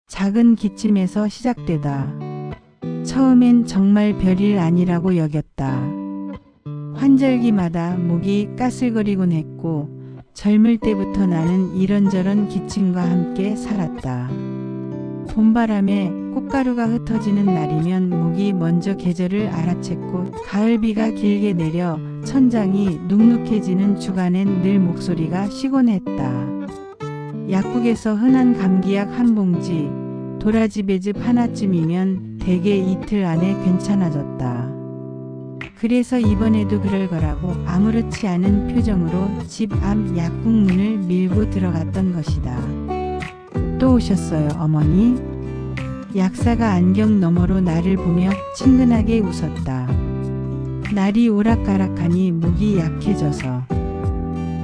작은 기침에서 시작되다. 처음엔 정말 별일 아니라고 여겼다. 환절기마다 목이 까슬거리곤 했고 젊을 때부터 나는 이런저런 기침과 함께 살았다. 봄바람에 꽃가루가 흩어지는 날이면 목이 먼저 계절을 알아챘고 가을비가 길게 내려 천장이 눅눅해지는 주간엔 늘 목소리가 쉬곤 했다. 약국에서 흔한 감기약 한 봉지, 도라지 배즙 하나쯤이면 대개 이틀 안에 괜찮아졌다. 그래서 이번에도 그럴 거라고 아무렇지 않은 표정으로 집 앞 약국 문을 밀고 들어갔던 것이다. 또 오셨어요, 어머니? 약사가 안경 너머로 나를 보며 친근하게 웃었다. 날이 오락가락하니 목이 약해져서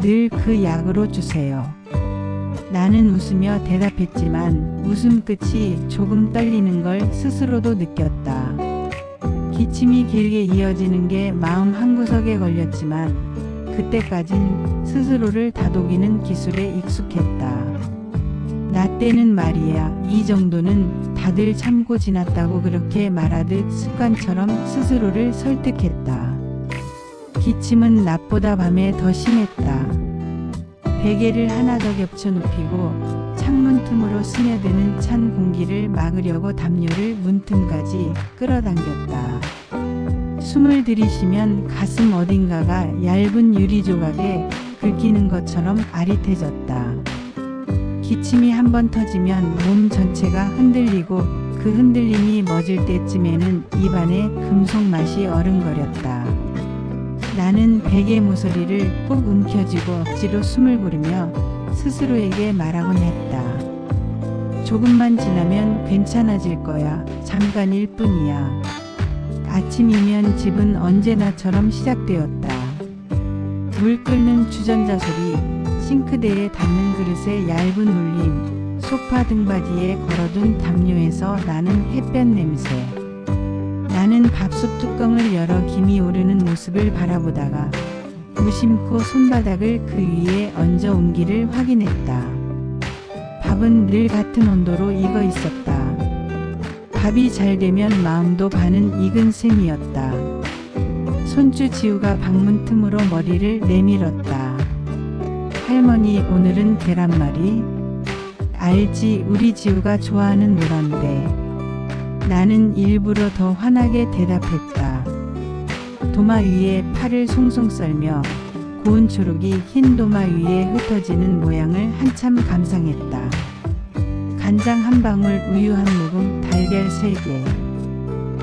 늘 그 약으로 주세요. 나는 웃으며 대답했지만 웃음 끝이 조금 떨리는 걸 스스로도 느꼈다. 기침이 길게 이어지는 게 마음 한구석에 걸렸지만 그때까진 스스로를 다독이는 기술에 익숙했다. 나 때는 말이야, 이 정도는 다들 참고 지났다고 그렇게 말하듯 습관처럼 스스로를 설득했다. 기침은 낮보다 밤에 더 심했다. 베개를 하나 더 겹쳐 눕히고 창문 틈으로 스며드는 찬 공기를 막으려고 담요를 문틈까지 끌어당겼다. 숨을 들이쉬면 가슴 어딘가가 얇은 유리 조각에 긁히는 것처럼 아릿해졌다. 기침이 한번 터지면 몸 전체가 흔들리고 그 흔들림이 멎을 때쯤에는 입안에 금속 맛이 어른거렸다. 나는 베개 모서리를 꾹 움켜쥐고 억지로 숨을 고르며 스스로에게 말하곤 했다. 조금만 지나면 괜찮아질 거야. 잠깐일 뿐이야. 아침이면 집은 언제나처럼 시작되었다. 물 끓는 주전자 소리, 싱크대에 닿는 그릇의 얇은 울림, 소파 등받이에 걸어둔 담요에서 나는 햇볕 냄새. 나는 밥솥 뚜껑을 열어 김이 오르는 모습을 바라보다가 무심코 손바닥을 그 위에 얹어 온기를 확인했다. 밥은 늘 같은 온도로 익어 있었다. 밥이 잘 되면 마음도 반은 익은 셈이었다. 손주 지우가 방문 틈으로 머리를 내밀었다. 할머니, 오늘은 계란말이? 알지, 우리 지우가 좋아하는 노란데. 나는 일부러 더 환하게 대답했다. 도마 위에 팔을 송송 썰며 고운 초록이 흰 도마 위에 흩어지는 모양을 한참 감상했다. 간장 한 방울, 우유 한 모금, 달걀 3개.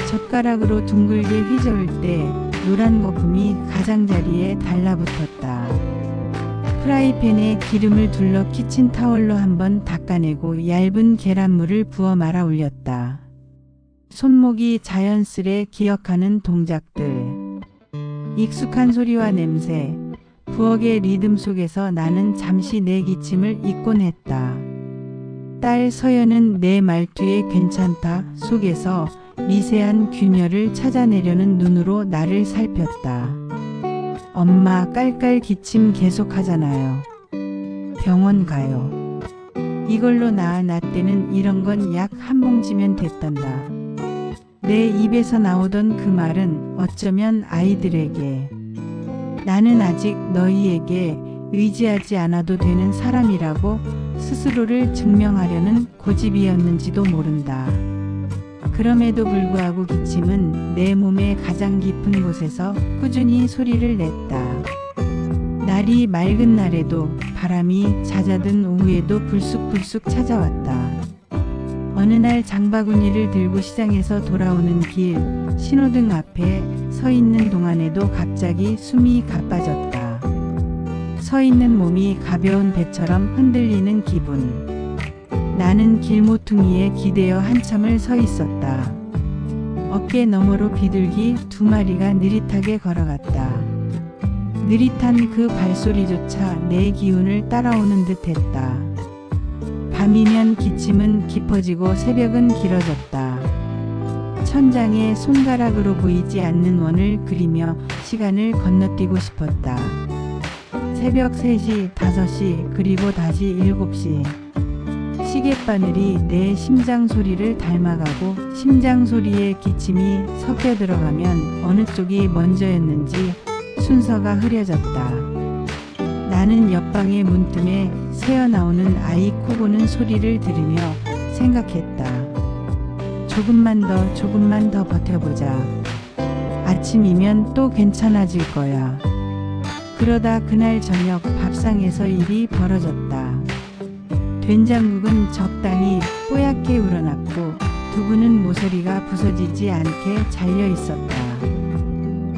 젓가락으로 둥글게 휘저을 때 노란 거품이 가장자리에 달라붙었다. 프라이팬에 기름을 둘러 키친타월로 한번 닦아내고 얇은 계란물을 부어 말아 올렸다. 손목이 자연스레 기억하는 동작들. 익숙한 소리와 냄새, 부엌의 리듬 속에서 나는 잠시 내 기침을 잊곤 했다. 딸 서연은 내 말투에 괜찮다 속에서 미세한 균열을 찾아내려는 눈으로 나를 살폈다. 엄마, 깔깔 기침 계속하잖아요. 병원 가요. 이걸로 나 때는 이런 건 약 한 봉지면 됐단다. 내 입에서 나오던 그 말은 어쩌면 아이들에게 나는 아직 너희에게 의지하지 않아도 되는 사람이라고 스스로를 증명하려는 고집이었는지도 모른다. 그럼에도 불구하고 기침은 내 몸의 가장 깊은 곳에서 꾸준히 소리를 냈다. 날이 맑은 날에도 바람이 잦아든 오후에도 불쑥불쑥 찾아왔다. 어느 날 장바구니를 들고 시장에서 돌아오는 길, 신호등 앞에 서 있는 동안에도 갑자기 숨이 가빠졌다. 서 있는 몸이 가벼운 배처럼 흔들리는 기분. 나는 길모퉁이에 기대어 한참을 서 있었다. 어깨 너머로 비둘기 2마리가 느릿하게 걸어갔다. 느릿한 그 발소리조차 내 기운을 따라오는 듯 했다. 밤이면 기침은 깊어지고 새벽은 길어졌다. 천장에 손가락으로 보이지 않는 원을 그리며 시간을 건너뛰고 싶었다. 새벽 3시, 5시, 그리고 다시 7시. 시계바늘이 내 심장 소리를 닮아가고 심장 소리에 기침이 섞여 들어가면 어느 쪽이 먼저였는지 순서가 흐려졌다. 나는 옆방의 문틈에 새어나오는 아이 코 고는 소리를 들으며 생각했다. 조금만 더 버텨보자. 아침이면 또 괜찮아질 거야. 그러다 그날 저녁 밥상에서 일이 벌어졌다. 된장국은 적당히 뽀얗게 우러났고 두부는 모서리가 부서지지 않게 잘려 있었다.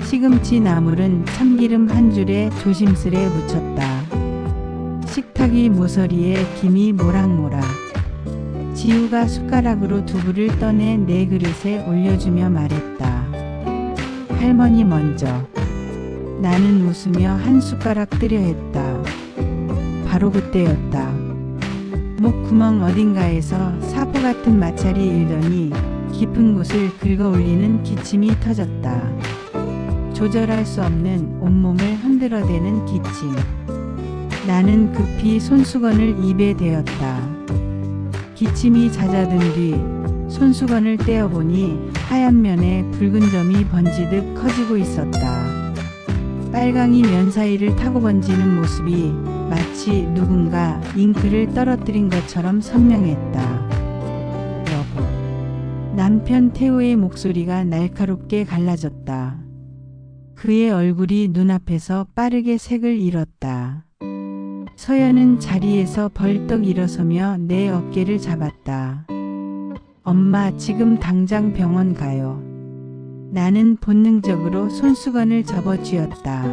시금치 나물은 참기름 한 줄에 조심스레 묻혔다. 식탁위 모서리에 김이 모락모락. 지우가 숟가락으로 두부를 떠내 내 그릇에 올려주며 말했다. 할머니 먼저. 나는 웃으며 한 숟가락 뜨려 했다. 바로 그때였다. 목구멍 어딘가에서 사포 같은 마찰이 일더니 깊은 곳을 긁어 올리는 기침이 터졌다. 조절할 수 없는 온몸을 흔들어대는 기침. 나는 급히 손수건을 입에 대었다. 기침이 잦아든 뒤 손수건을 떼어보니 하얀 면에 붉은 점이 번지듯 커지고 있었다. 빨강이 면 사이를 타고 번지는 모습이 마치 누군가 잉크를 떨어뜨린 것처럼 선명했다. 여보. 남편 태호의 목소리가 날카롭게 갈라졌다. 그의 얼굴이 눈앞에서 빠르게 색을 잃었다. 서연은 자리에서 벌떡 일어서며 내 어깨를 잡았다. 엄마, 지금 당장 병원 가요. 나는 본능적으로 손수건을 접어쥐었다.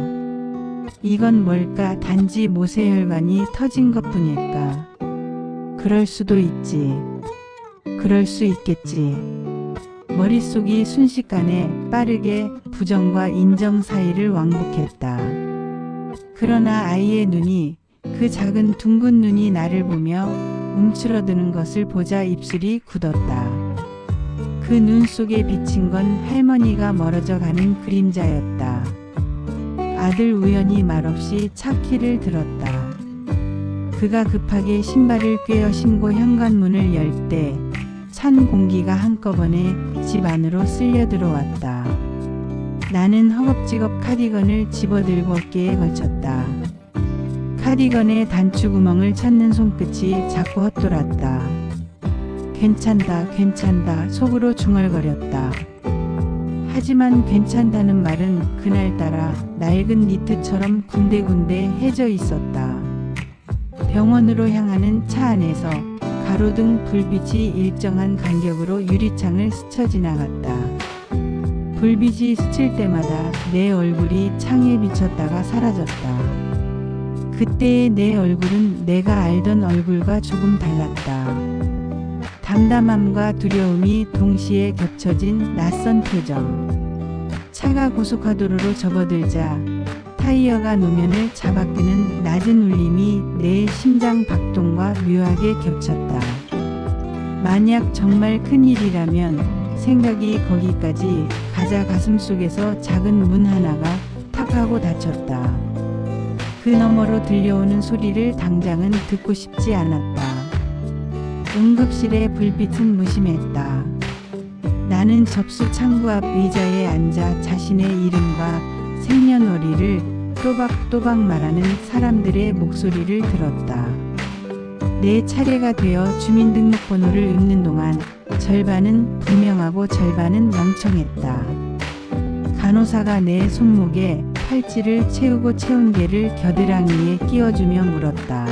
이건 뭘까? 단지 모세혈관이 터진 것뿐일까? 그럴 수도 있지. 그럴 수 있겠지. 머릿속이 순식간에 빠르게 부정과 인정 사이를 왕복했다. 그러나 아이의 눈이, 그 작은 둥근 눈이 나를 보며 움츠러드는 것을 보자 입술이 굳었다. 그 눈 속에 비친 건 할머니가 멀어져 가는 그림자였다. 아들 우연히 말없이 차 키를 들었다. 그가 급하게 신발을 꿰어 신고 현관문을 열 때 찬 공기가 한꺼번에 집 안으로 쓸려 들어왔다. 나는 허겁지겁 카디건을 집어들고 어깨에 걸쳤다. 카디건의 단추구멍을 찾는 손끝이 자꾸 헛돌았다. 괜찮다 속으로 중얼거렸다. 하지만 괜찮다는 말은 그날따라 낡은 니트처럼 군데군데 해져 있었다. 병원으로 향하는 차 안에서 가로등 불빛이 일정한 간격으로 유리창을 스쳐 지나갔다. 불빛이 스칠 때마다 내 얼굴이 창에 비쳤다가 사라졌다. 그때의 내 얼굴은 내가 알던 얼굴과 조금 달랐다. 담담함과 두려움이 동시에 겹쳐진 낯선 표정. 차가 고속화도로로 접어들자 타이어가 노면을 잡아끄는 낮은 울림이 내 심장 박동과 묘하게 겹쳤다. 만약 정말 큰일이라면 생각이 거기까지 가자. 가슴속에서 작은 문 하나가 탁 하고 닫혔다. 그 너머로 들려오는 소리를 당장은 듣고 싶지 않았다. 응급실의 불빛은 무심했다. 나는 접수 창구 앞 의자에 앉아 자신의 이름과 생년월일을 또박또박 말하는 사람들의 목소리를 들었다. 내 차례가 되어 주민등록번호를 읽는 동안 절반은 분명하고 절반은 멍청했다. 간호사가 내 손목에 팔찌를 채우고 채운 개를 겨드랑이에 끼워주며 물었다.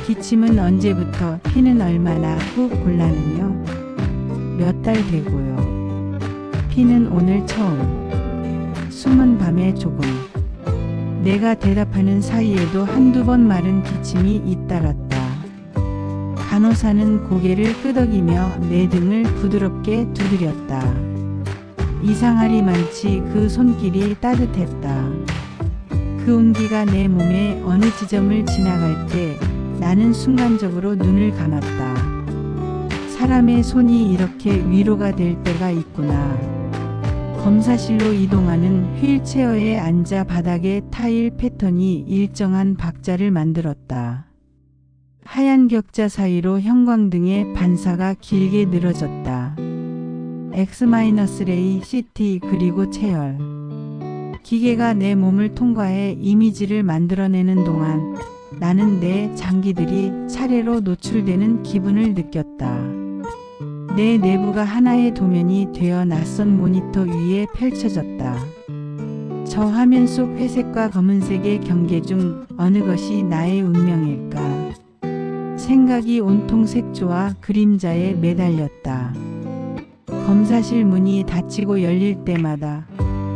기침은 언제부터, 피는 얼마나 후 골라는요? 몇 달 되고요. 피는 오늘 처음. 숨은 밤에 조금. 내가 대답하는 사이에도 한두 번 마른 기침이 잇따랐다. 간호사는 고개를 끄덕이며 내 등을 부드럽게 두드렸다. 이상하리 많지. 그 손길이 따뜻했다. 그 온기가 내 몸의 어느 지점을 지나갈 때 나는 순간적으로 눈을 감았다. 사람의 손이 이렇게 위로가 될 때가 있구나. 검사실로 이동하는 휠체어에 앉아 바닥에 타일 패턴이 일정한 박자를 만들었다. 하얀 격자 사이로 형광등의 반사가 길게 늘어졌다. X-레이, CT 그리고 체열. 기계가 내 몸을 통과해 이미지를 만들어내는 동안 나는 내 장기들이 차례로 노출되는 기분을 느꼈다. 내 내부가 하나의 도면이 되어 낯선 모니터 위에 펼쳐졌다. 저 화면 속 회색과 검은색의 경계 중 어느 것이 나의 운명일까? 생각이 온통 색조와 그림자에 매달렸다. 검사실 문이 닫히고 열릴 때마다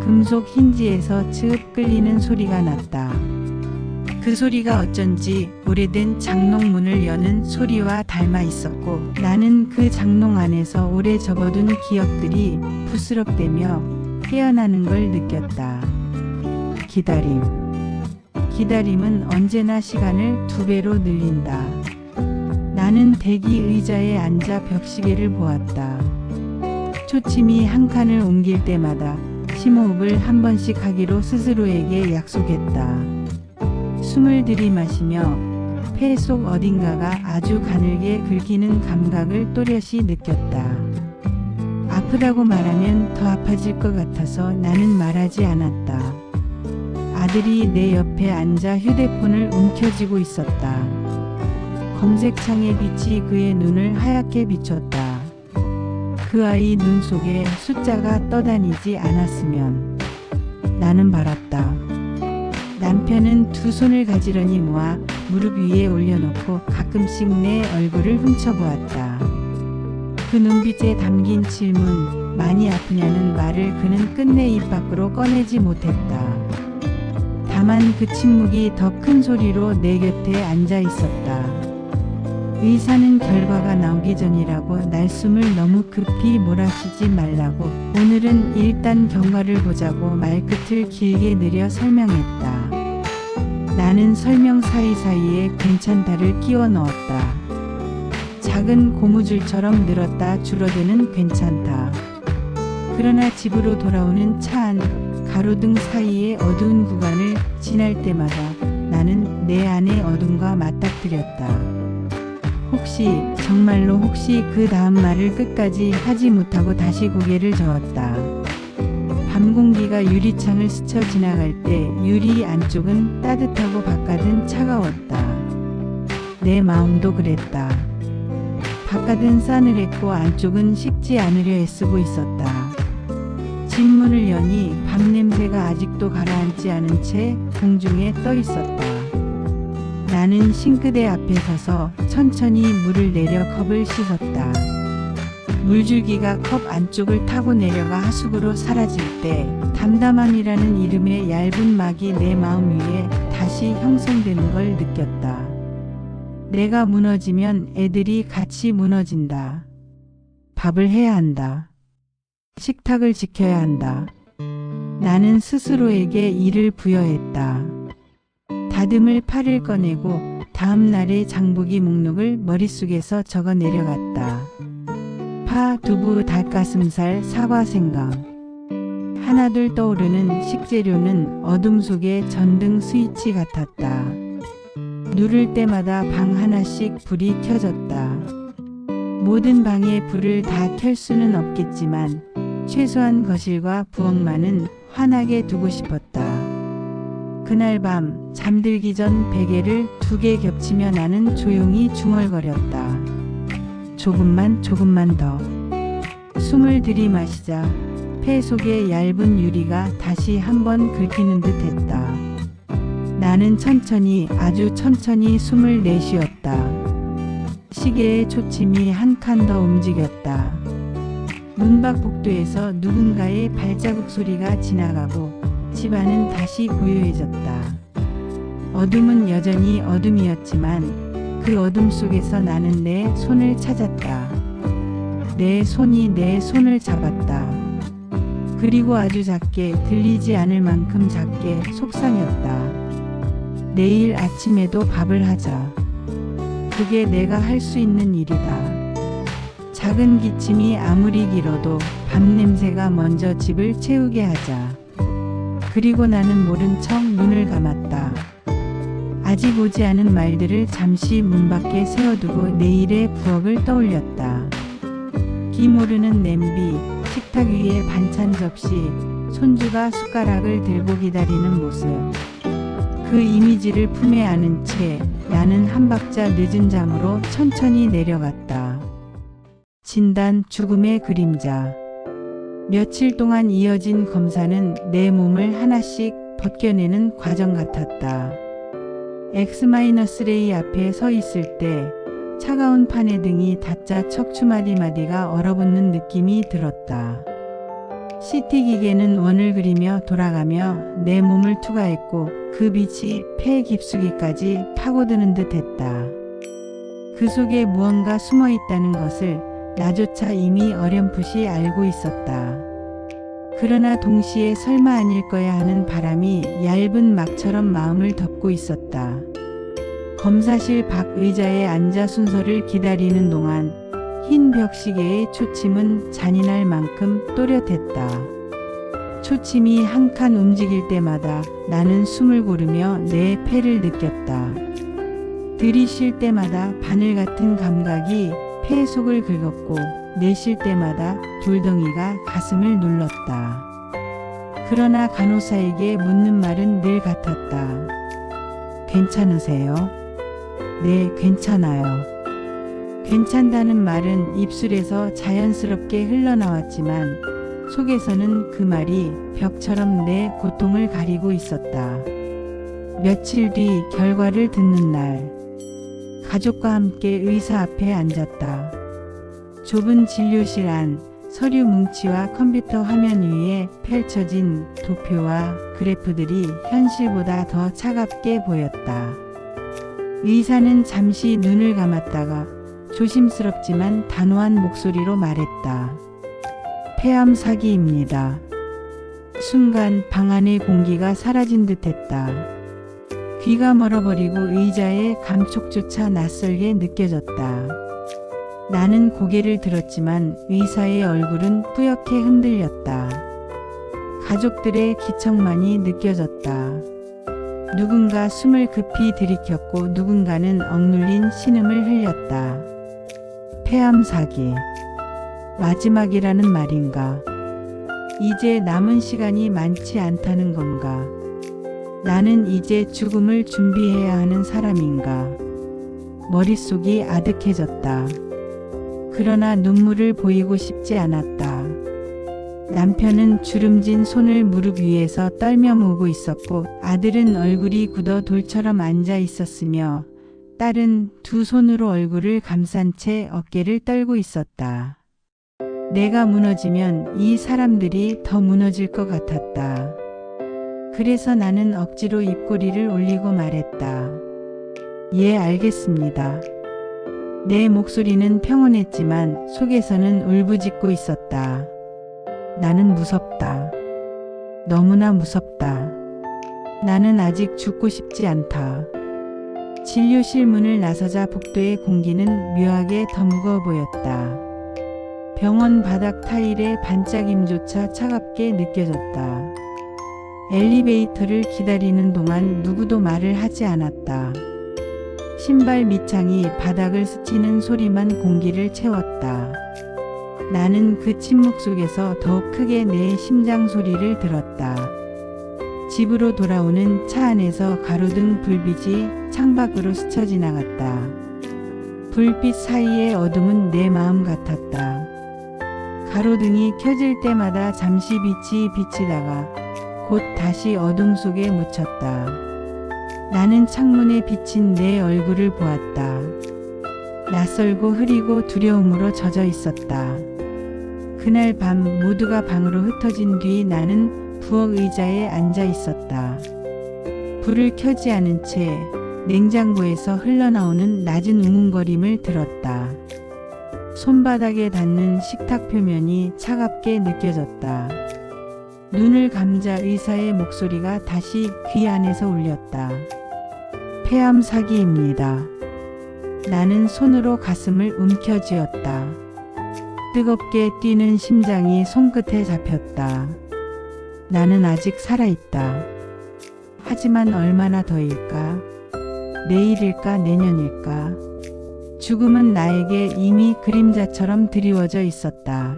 금속 힌지에서 츤 끌리는 소리가 났다. 그 소리가 어쩐지 오래된 장롱 문을 여는 소리와 닮아 있었고 나는 그 장롱 안에서 오래 접어둔 기억들이 부스럭대며 깨어나는 걸 느꼈다. 기다림. 기다림은 언제나 시간을 2배로 늘린다. 나는 대기 의자에 앉아 벽시계를 보았다. 초침이 한 칸을 옮길 때마다 심호흡을 한 번씩 하기로 스스로에게 약속했다. 숨을 들이마시며 폐 속 어딘가가 아주 가늘게 긁히는 감각을 또렷이 느꼈다. 아프다고 말하면 더 아파질 것 같아서 나는 말하지 않았다. 아들이 내 옆에 앉아 휴대폰을 움켜쥐고 있었다. 검색창의 빛이 그의 눈을 하얗게 비췄다. 그 아이 눈 속에 숫자가 떠다니지 않았으면. 나는 바랐다. 남편은 두 손을 가지런히 모아 무릎 위에 올려놓고 가끔씩 내 얼굴을 훔쳐보았다. 그 눈빛에 담긴 질문, 많이 아프냐는 말을 그는 끝내 입 밖으로 꺼내지 못했다. 다만 그 침묵이 더 큰 소리로 내 곁에 앉아 있었다. 의사는 결과가 나오기 전이라고 날숨을 너무 급히 몰아쉬지 말라고 오늘은 일단 경과를 보자고 말끝을 길게 늘여 설명했다. 나는 설명 사이사이에 괜찮다를 끼워 넣었다. 작은 고무줄처럼 늘었다 줄어드는 괜찮다. 그러나 집으로 돌아오는 차 안 가로등 사이의 어두운 구간을 지날 때마다 나는 내 안의 어둠과 맞닥뜨렸다. 혹시, 정말로 혹시 그 다음 말을 끝까지 하지 못하고 다시 고개를 저었다. 밤 공기가 유리창을 스쳐 지나갈 때 유리 안쪽은 따뜻하고 바깥은 차가웠다. 내 마음도 그랬다. 바깥은 싸늘했고 안쪽은 식지 않으려 애쓰고 있었다. 집문을 여니 밤 냄새가 아직도 가라앉지 않은 채 공중에 떠 있었다. 나는 싱크대 앞에 서서 천천히 물을 내려 컵을 씻었다. 물줄기가 컵 안쪽을 타고 내려가 하수구로 사라질 때 담담함이라는 이름의 얇은 막이 내 마음 위에 다시 형성되는 걸 느꼈다. 내가 무너지면 애들이 같이 무너진다. 밥을 해야 한다. 식탁을 지켜야 한다. 나는 스스로에게 일을 부여했다. 다듬을 팔을 꺼내고 다음 날의 장보기 목록을 머릿속에서 적어 내려갔다. 파, 두부, 닭가슴살, 사과, 생강. 하나둘 떠오르는 식재료는 어둠 속의 전등 스위치 같았다. 누를 때마다 방 하나씩 불이 켜졌다. 모든 방의 불을 다 켤 수는 없겠지만 최소한 거실과 부엌만은 환하게 두고 싶었다. 그날 밤 잠들기 전 베개를 2개 겹치며 나는 조용히 중얼거렸다. 조금만 더. 숨을 들이마시자 폐 속의 얇은 유리가 다시 한번 긁히는 듯 했다. 나는 천천히, 아주 천천히 숨을 내쉬었다. 시계의 초침이 한 칸 더 움직였다. 문밖 복도에서 누군가의 발자국 소리가 지나가고 집안은 다시 고요해졌다. 어둠은 여전히 어둠이었지만 그 어둠 속에서 나는 내 손을 찾았다. 내 손이 내 손을 잡았다. 그리고 아주 작게, 들리지 않을 만큼 작게 속상했다. 내일 아침에도 밥을 하자. 그게 내가 할 수 있는 일이다. 작은 기침이 아무리 길어도 밤 냄새가 먼저 집을 채우게 하자. 그리고 나는 모른 척 눈을 감았다. 아직 오지 않은 말들을 잠시 문 밖에 세워두고 내일의 부엌을 떠올렸다. 기모르는 냄비, 식탁 위에 반찬 접시, 손주가 숟가락을 들고 기다리는 모습. 그 이미지를 품에 안은 채 나는 한 박자 늦은 잠으로 천천히 내려갔다. 진단 죽음의 그림자. 며칠 동안 이어진 검사는 내 몸을 하나씩 벗겨내는 과정 같았다. X-레이 앞에 서 있을 때 차가운 판의 등이 닫자 척추 마디마디가 얼어붙는 느낌이 들었다. CT 기계는 원을 그리며 돌아가며 내 몸을 투과했고 그 빛이 폐 깊숙이까지 파고드는 듯 했다. 그 속에 무언가 숨어 있다는 것을 나조차 이미 어렴풋이 알고 있었다. 그러나 동시에 설마 아닐 거야 하는 바람이 얇은 막처럼 마음을 덮고 있었다. 검사실 밖 의자에 앉아 순서를 기다리는 동안 흰 벽시계의 초침은 잔인할 만큼 또렷했다. 초침이 한 칸 움직일 때마다 나는 숨을 고르며 내 폐를 느꼈다. 들이쉴 때마다 바늘 같은 감각이 폐 속을 긁었고 내쉴 때마다 돌덩이가 가슴을 눌렀다. 그러나 간호사에게 묻는 말은 늘 같았다. 괜찮으세요? 네, 괜찮아요. 괜찮다는 말은 입술에서 자연스럽게 흘러나왔지만 속에서는 그 말이 벽처럼 내 고통을 가리고 있었다. 며칠 뒤 결과를 듣는 날, 가족과 함께 의사 앞에 앉았다. 좁은 진료실 안, 서류 뭉치와 컴퓨터 화면 위에 펼쳐진 도표와 그래프들이 현실보다 더 차갑게 보였다. 의사는 잠시 눈을 감았다가 조심스럽지만 단호한 목소리로 말했다. 폐암 사기입니다. 순간 방 안의 공기가 사라진 듯했다. 귀가 멀어버리고 의자의 감촉조차 낯설게 느껴졌다. 나는 고개를 들었지만 의사의 얼굴은 뿌옇게 흔들렸다. 가족들의 기척만이 느껴졌다. 누군가 숨을 급히 들이켰고 누군가는 억눌린 신음을 흘렸다. 폐암 사기. 마지막이라는 말인가? 이제 남은 시간이 많지 않다는 건가? 나는 이제 죽음을 준비해야 하는 사람인가? 머릿속이 아득해졌다. 그러나 눈물을 보이고 싶지 않았다. 남편은 주름진 손을 무릎 위에서 떨며 모으고 있었고 아들은 얼굴이 굳어 돌처럼 앉아 있었으며 딸은 두 손으로 얼굴을 감싼 채 어깨를 떨고 있었다. 내가 무너지면 이 사람들이 더 무너질 것 같았다. 그래서 나는 억지로 입꼬리를 올리고 말했다. 예, 알겠습니다. 내 목소리는 평온했지만 속에서는 울부짖고 있었다. 나는 무섭다. 너무나 무섭다. 나는 아직 죽고 싶지 않다. 진료실 문을 나서자 복도의 공기는 묘하게 더 무거워 보였다. 병원 바닥 타일의 반짝임조차 차갑게 느껴졌다. 엘리베이터를 기다리는 동안 누구도 말을 하지 않았다. 신발 밑창이 바닥을 스치는 소리만 공기를 채웠다. 나는 그 침묵 속에서 더욱 크게 내 심장 소리를 들었다. 집으로 돌아오는 차 안에서 가로등 불빛이 창밖으로 스쳐 지나갔다. 불빛 사이의 어둠은 내 마음 같았다. 가로등이 켜질 때마다 잠시 빛이 비치다가 곧 다시 어둠 속에 묻혔다. 나는 창문에 비친 내 얼굴을 보았다. 낯설고 흐리고 두려움으로 젖어 있었다. 그날 밤 모두가 방으로 흩어진 뒤 나는 부엌 의자에 앉아 있었다. 불을 켜지 않은 채 냉장고에서 흘러나오는 낮은 웅웅거림을 들었다. 손바닥에 닿는 식탁 표면이 차갑게 느껴졌다. 눈을 감자 의사의 목소리가 다시 귀 안에서 울렸다. 폐암 사기입니다. 나는 손으로 가슴을 움켜쥐었다. 뜨겁게 뛰는 심장이 손끝에 잡혔다. 나는 아직 살아있다. 하지만 얼마나 더일까? 내일일까 내년일까? 죽음은 나에게 이미 그림자처럼 드리워져 있었다.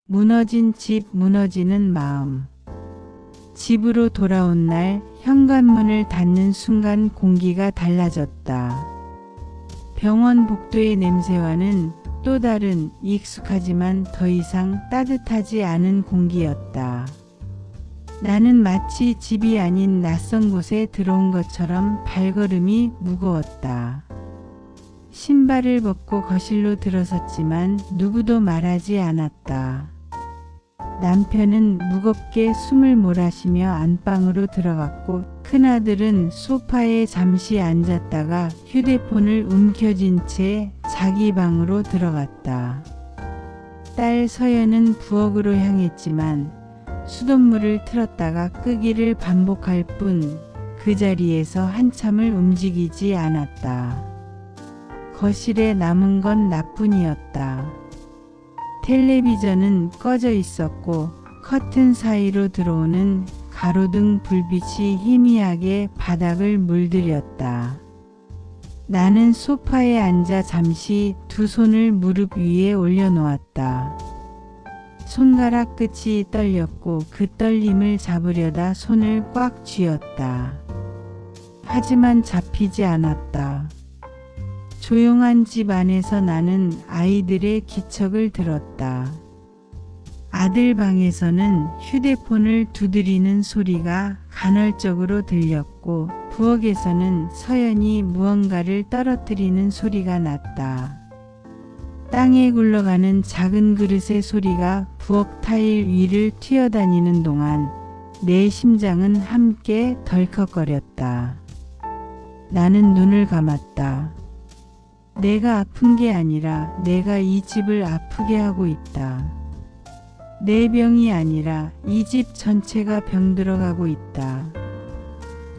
무너진 집, 무너지는 마음. 집으로 돌아온 날 현관문을 닫는 순간 공기가 달라졌다. 병원 복도의 냄새와는 또 다른 익숙하지만 더 이상 따뜻하지 않은 공기였다. 나는 마치 집이 아닌 낯선 곳에 들어온 것처럼 발걸음이 무거웠다. 신발을 벗고 거실로 들어섰지만 누구도 말하지 않았다. 남편은 무겁게 숨을 몰아쉬며 안방으로 들어갔고 큰아들은 소파에 잠시 앉았다가 휴대폰을 움켜쥔 채 자기 방으로 들어갔다. 딸 서연은 부엌으로 향했지만 수돗물을 틀었다가 끄기를 반복할 뿐 그 자리에서 한참을 움직이지 않았다. 거실에 남은 건 나뿐이었다. 텔레비전은 꺼져 있었고 커튼 사이로 들어오는 가로등 불빛이 희미하게 바닥을 물들였다. 나는 소파에 앉아 잠시 두 손을 무릎 위에 올려놓았다. 손가락 끝이 떨렸고 그 떨림을 잡으려다 손을 꽉 쥐었다. 하지만 잡히지 않았다. 조용한 집 안에서 나는 아이들의 기척을 들었다. 아들 방에서는 휴대폰을 두드리는 소리가 간헐적으로 들렸고 부엌에서는 서연이 무언가를 떨어뜨리는 소리가 났다. 땅에 굴러가는 작은 그릇의 소리가 부엌 타일 위를 튀어다니는 동안 내 심장은 함께 덜컥거렸다. 나는 눈을 감았다. 내가 아픈 게 아니라 내가 이 집을 아프게 하고 있다. 내 병이 아니라 이 집 전체가 병들어가고 있다.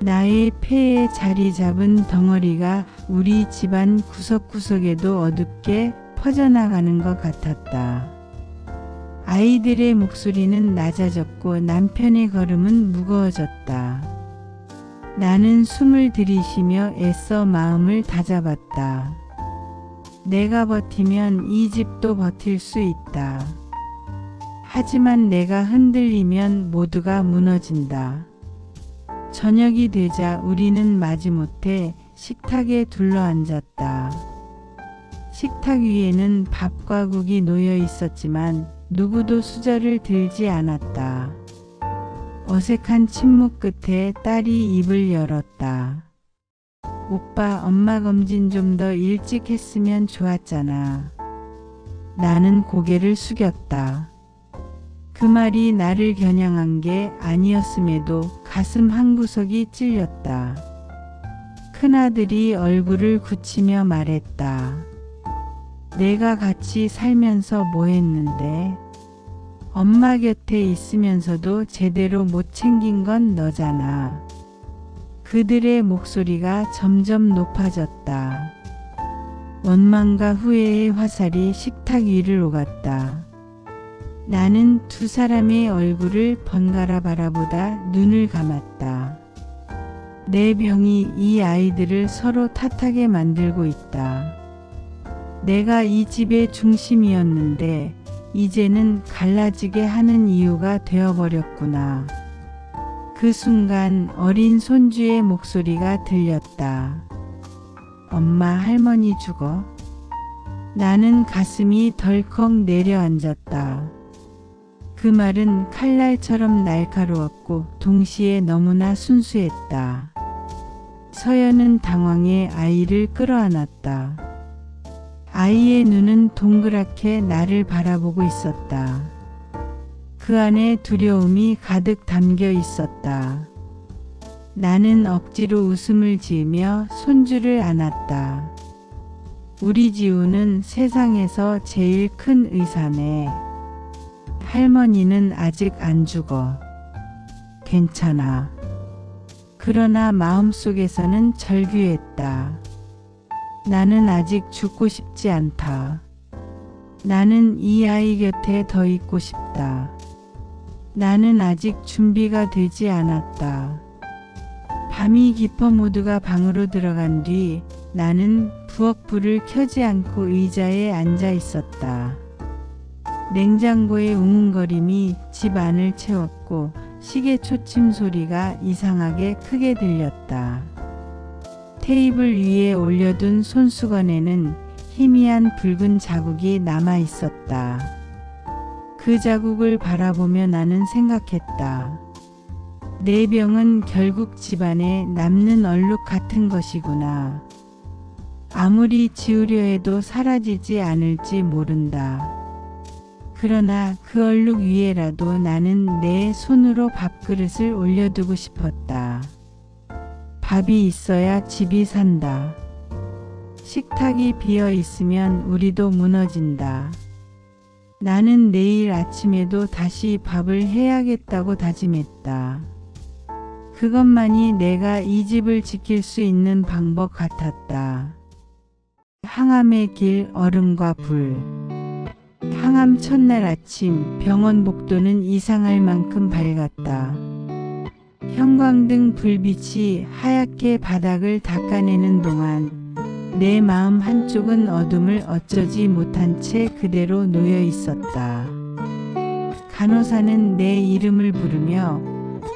나의 폐에 자리 잡은 덩어리가 우리 집안 구석구석에도 어둡게 퍼져나가는 것 같았다. 아이들의 목소리는 낮아졌고 남편의 걸음은 무거워졌다. 나는 숨을 들이쉬며 애써 마음을 다잡았다. 내가 버티면 이 집도 버틸 수 있다. 하지만 내가 흔들리면 모두가 무너진다. 저녁이 되자 우리는 마지못해 식탁에 둘러앉았다. 식탁 위에는 밥과 국이 놓여 있었지만 누구도 수저를 들지 않았다. 어색한 침묵 끝에 딸이 입을 열었다. 오빠, 엄마 검진 좀 더 일찍 했으면 좋았잖아. 나는 고개를 숙였다. 그 말이 나를 겨냥한 게 아니었음에도 가슴 한구석이 찔렸다. 큰아들이 얼굴을 굳히며 말했다. 내가 같이 살면서 뭐 했는데? 엄마 곁에 있으면서도 제대로 못 챙긴 건 너잖아. 그들의 목소리가 점점 높아졌다. 원망과 후회의 화살이 식탁 위를 오갔다. 나는 두 사람의 얼굴을 번갈아 바라보다 눈을 감았다. 내 병이 이 아이들을 서로 탓하게 만들고 있다. 내가 이 집의 중심이었는데 이제는 갈라지게 하는 이유가 되어버렸구나. 그 순간 어린 손주의 목소리가 들렸다. 엄마, 할머니 죽어? 나는 가슴이 덜컥 내려앉았다. 그 말은 칼날처럼 날카로웠고 동시에 너무나 순수했다. 서연은 당황해 아이를 끌어안았다. 아이의 눈은 동그랗게 나를 바라보고 있었다. 그 안에 두려움이 가득 담겨 있었다. 나는 억지로 웃음을 지으며 손주를 안았다. 우리 지우는 세상에서 제일 큰 의사네. 할머니는 아직 안 죽어. 괜찮아. 그러나 마음속에서는 절규했다. 나는 아직 죽고 싶지 않다. 나는 이 아이 곁에 더 있고 싶다. 나는 아직 준비가 되지 않았다. 밤이 깊어 모두가 방으로 들어간 뒤 나는 부엌불을 켜지 않고 의자에 앉아 있었다. 냉장고의 웅웅거림이 집 안을 채웠고 시계 초침 소리가 이상하게 크게 들렸다. 테이블 위에 올려둔 손수건에는 희미한 붉은 자국이 남아 있었다. 그 자국을 바라보며 나는 생각했다. 내 병은 결국 집안에 남는 얼룩 같은 것이구나. 아무리 지우려 해도 사라지지 않을지 모른다. 그러나 그 얼룩 위에라도 나는 내 손으로 밥그릇을 올려두고 싶었다. 밥이 있어야 집이 산다. 식탁이 비어 있으면 우리도 무너진다. 나는 내일 아침에도 다시 밥을 해야겠다고 다짐했다. 그것만이 내가 이 집을 지킬 수 있는 방법 같았다. 항암의 길, 얼음과 불. 항암 첫날 아침 병원 복도는 이상할 만큼 밝았다. 형광등 불빛이 하얗게 바닥을 닦아내는 동안 내 마음 한쪽은 어둠을 어쩌지 못한 채 그대로 놓여 있었다. 간호사는 내 이름을 부르며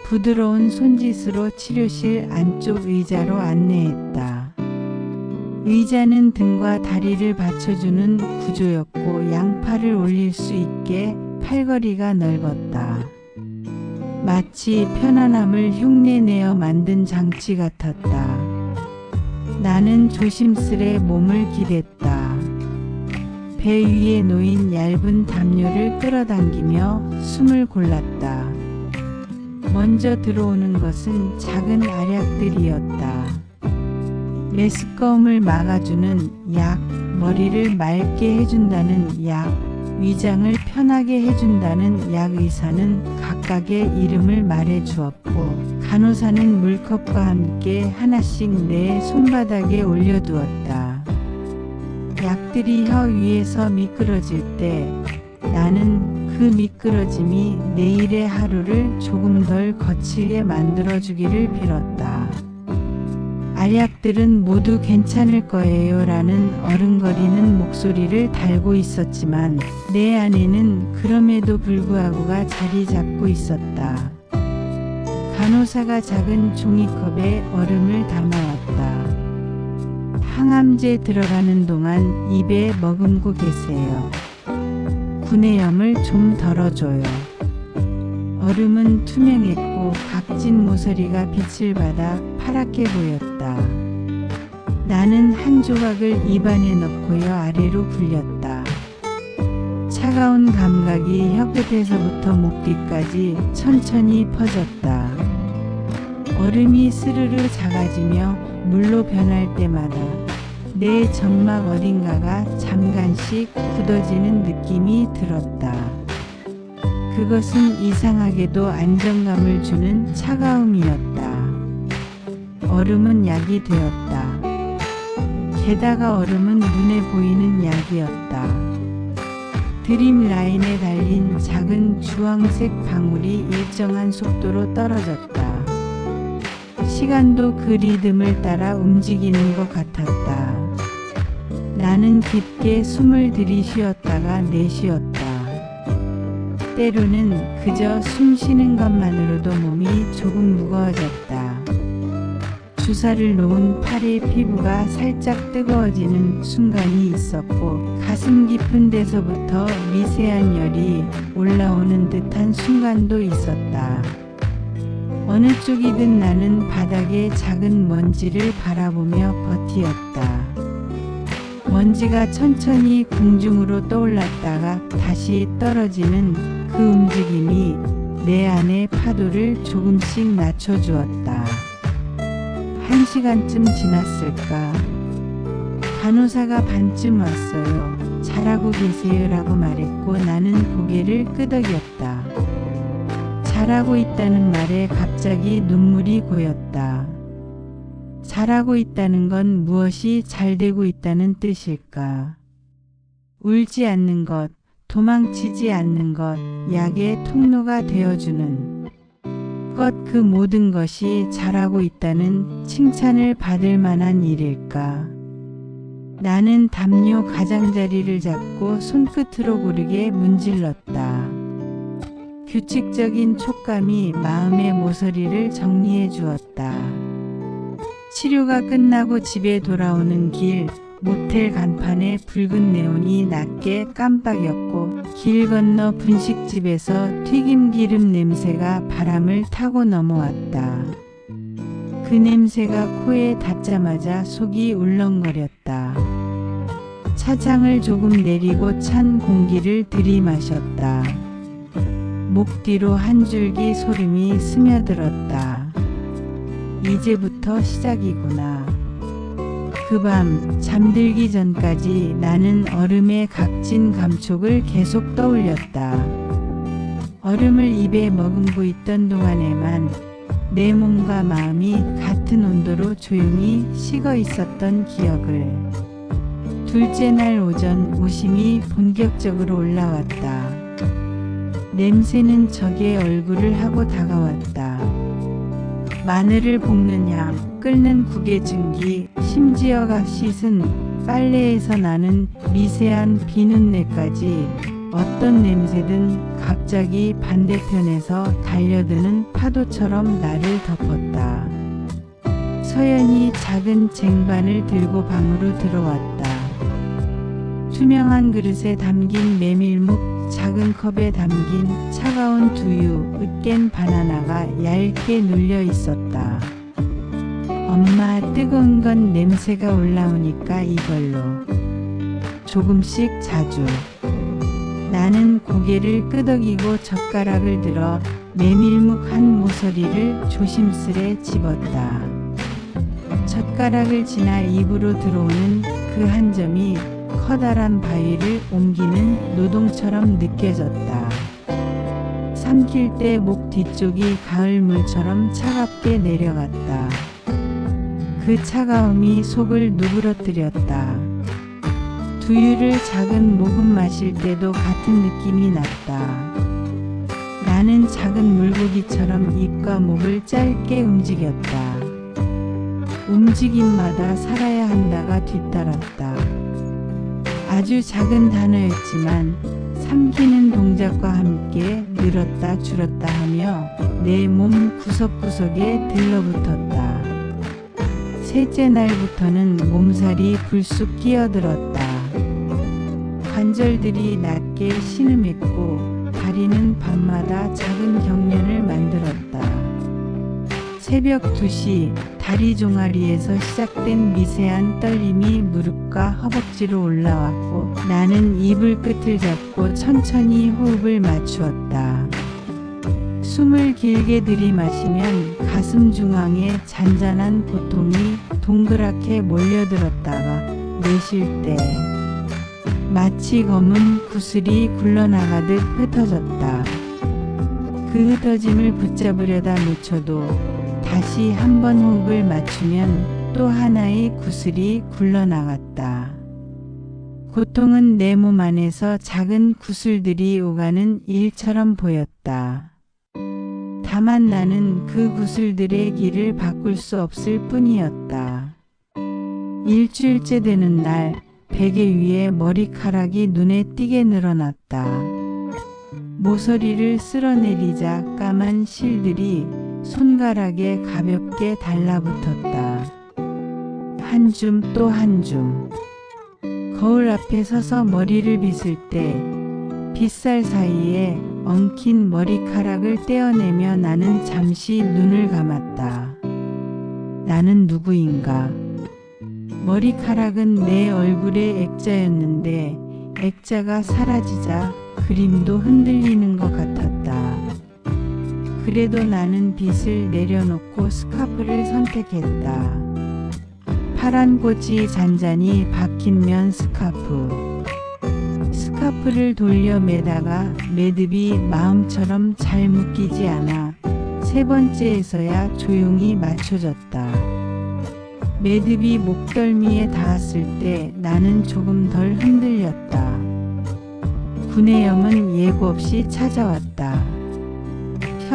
부드러운 손짓으로 치료실 안쪽 의자로 안내했다. 의자는 등과 다리를 받쳐주는 구조였고 양팔을 올릴 수 있게 팔걸이가 넓었다. 마치 편안함을 흉내내어 만든 장치 같았다. 나는 조심스레 몸을 기댔다. 배 위에 놓인 얇은 담요를 끌어당기며 숨을 골랐다. 먼저 들어오는 것은 작은 알약들이었다. 메스꺼움을 막아주는 약, 머리를 맑게 해준다는 약, 위장을 편하게 해준다는 약. 의사는 각각의 이름을 말해주었고 간호사는 물컵과 함께 하나씩 내 손바닥에 올려두었다. 약들이 혀 위에서 미끄러질 때 나는 그 미끄러짐이 내일의 하루를 조금 덜 거칠게 만들어주기를 빌었다. 알약들은 모두 괜찮을 거예요 라는 어른거리는 목소리를 달고 있었지만 내 안에는 그럼에도 불구하고가 자리 잡고 있었다. 간호사가 작은 종이컵에 얼음을 담아왔다. 항암제 들어가는 동안 입에 머금고 계세요. 구내염을 좀 덜어줘요. 얼음은 투명했고 각진 모서리가 빛을 받아 파랗게 보였다. 나는 한 조각을 입안에 넣고요 아래로 굴렸다. 차가운 감각이 혀끝에서부터 목 뒤까지 천천히 퍼졌다. 얼음이 스르르 작아지며 물로 변할 때마다 내 점막 어딘가가 잠깐씩 굳어지는 느낌이 들었다. 그것은 이상하게도 안정감을 주는 차가움이었다. 얼음은 약이 되었다. 게다가 얼음은 눈에 보이는 약이었다. 드림 라인에 달린 작은 주황색 방울이 일정한 속도로 떨어졌다. 시간도 그 리듬을 따라 움직이는 것 같았다. 나는 깊게 숨을 들이쉬었다가 내쉬었다. 때로는 그저 숨 쉬는 것만으로도 몸이 조금 무거워졌다. 주사를 놓은 팔의 피부가 살짝 뜨거워지는 순간이 있었고 가슴 깊은 데서부터 미세한 열이 올라오는 듯한 순간도 있었다. 어느 쪽이든 나는 바닥에 작은 먼지를 바라보며 버티었다. 먼지가 천천히 공중으로 떠올랐다가 다시 떨어지는 그 움직임이 내 안의 파도를 조금씩 낮춰주었다. 1시간쯤 지났을까? 간호사가 반쯤 왔어요. 잘하고 계세요 라고 말했고 나는 고개를 끄덕였다. 잘하고 있다는 말에 갑자기 눈물이 고였다. 잘하고 있다는 건 무엇이 잘 되고 있다는 뜻일까? 울지 않는 것, 도망치지 않는 것, 약의 통로가 되어주는. 마음껏 그 모든 것이 잘하고 있다는 칭찬을 받을 만한 일일까? 나는 담요 가장자리를 잡고 손끝으로 고르게 문질렀다. 규칙적인 촉감이 마음의 모서리를 정리해 주었다. 치료가 끝나고 집에 돌아오는 길, 모텔 간판에 붉은 네온이 낮게 깜빡였고 길 건너 분식집에서 튀김기름 냄새가 바람을 타고 넘어왔다. 그 냄새가 코에 닿자마자 속이 울렁거렸다. 차창을 조금 내리고 찬 공기를 들이마셨다. 목 뒤로 한 줄기 소름이 스며들었다. 이제부터 시작이구나. 그 밤 잠들기 전까지 나는 얼음의 각진 감촉을 계속 떠올렸다. 얼음을 입에 머금고 있던 동안에만 내 몸과 마음이 같은 온도로 조용히 식어 있었던 기억을. 둘째 날 오전 오심이 본격적으로 올라왔다. 냄새는 적의 얼굴을 하고 다가왔다. 마늘을 볶는 향, 끓는 국의 증기, 심지어가 씻은 빨래에서 나는 미세한 비눗내까지 어떤 냄새든 갑자기 반대편에서 달려드는 파도처럼 나를 덮었다. 서연이 작은 쟁반을 들고 방으로 들어왔다. 투명한 그릇에 담긴 메밀묵, 작은 컵에 담긴 차가운 두유, 으깬 바나나가 얇게 눌려 있었다. 엄마, 뜨거운 건 냄새가 올라오니까 이걸로. 조금씩 자주. 나는 고개를 끄덕이고 젓가락을 들어 메밀묵 한 모서리를 조심스레 집었다. 젓가락을 지나 입으로 들어오는 그 한 점이 커다란 바위를 옮기는 노동처럼 느껴졌다. 삼킬 때 목 뒤쪽이 가을물처럼 차갑게 내려갔다. 그 차가움이 속을 누그러뜨렸다. 두유를 작은 모금 마실 때도 같은 느낌이 났다. 나는 작은 물고기처럼 입과 목을 짧게 움직였다. 움직임마다 살아야 한다가 뒤따랐다. 아주 작은 단어였지만 삼키는 동작과 함께 늘었다 줄었다 하며 내 몸 구석구석에 들러붙었다. 셋째 날부터는 몸살이 불쑥 끼어들었다. 관절들이 낮게 신음했고 다리는 밤마다 작은 경련을 만들었다. 새벽 2시 다리 종아리에서 시작된 미세한 떨림이 무릎과 허벅지로 올라왔고 나는 이불 끝을 잡고 천천히 호흡을 맞추었다. 숨을 길게 들이마시면 가슴 중앙에 잔잔한 고통이 동그랗게 몰려들었다가 내쉴 때 마치 검은 구슬이 굴러나가듯 흩어졌다. 그 흩어짐을 붙잡으려다 놓쳐도 다시 한 번 호흡을 맞추면 또 하나의 구슬이 굴러나갔다. 고통은 내 몸 안에서 작은 구슬들이 오가는 일처럼 보였다. 다만 나는 그 구슬들의 길을 바꿀 수 없을 뿐이었다. 일주일째 되는 날 베개 위에 머리카락이 눈에 띄게 늘어났다. 모서리를 쓸어내리자 까만 실들이 손가락에 가볍게 달라붙었다. 한 줌 또 한 줌. 거울 앞에 서서 머리를 빗을 때 빗살 사이에 엉킨 머리카락을 떼어내며 나는 잠시 눈을 감았다. 나는 누구인가? 머리카락은 내 얼굴의 액자였는데 액자가 사라지자 그림도 흔들리는 것 같았다. 그래도 나는 빗을 내려놓고 스카프를 선택했다. 파란 꽃이 잔잔히 박힌 면 스카프. 스카프를 돌려 매다가 매듭이 마음처럼 잘 묶이지 않아 세 번째에서야 조용히 맞춰졌다. 매듭이 목덜미에 닿았을 때 나는 조금 덜 흔들렸다. 구내염은 예고 없이 찾아왔다.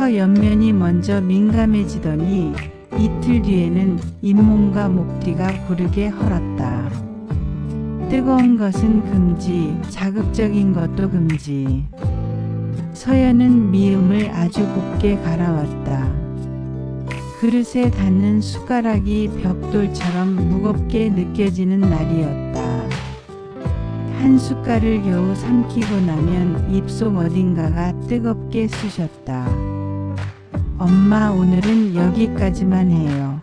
옆면이 먼저 민감해지더니 이틀 뒤에는 잇몸과 목 뒤가 고르게 헐었다. 뜨거운 것은 금지, 자극적인 것도 금지. 서연은 미음을 아주 곱게 갈아왔다. 그릇에 닿는 숟가락이 벽돌처럼 무겁게 느껴지는 날이었다. 한 숟갈을 겨우 삼키고 나면 입속 어딘가가 뜨겁게 쑤셨다. 엄마, 오늘은 여기까지만 해요.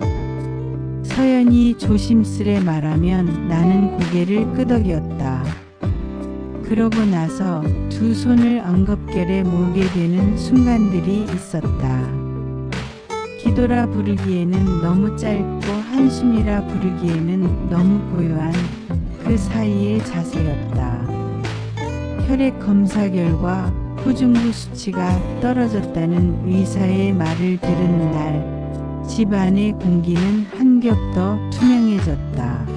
서연이 조심스레 말하면 나는 고개를 끄덕였다. 그러고 나서 두 손을 엉겁결에 모으게 되는 순간들이 있었다. 기도라 부르기에는 너무 짧고 한숨이라 부르기에는 너무 고요한 그 사이의 자세였다. 혈액 검사 결과 후중구 수치가 떨어졌다는 의사의 말을 들은 날, 집 안의 공기는 한 겹 더 투명해졌다.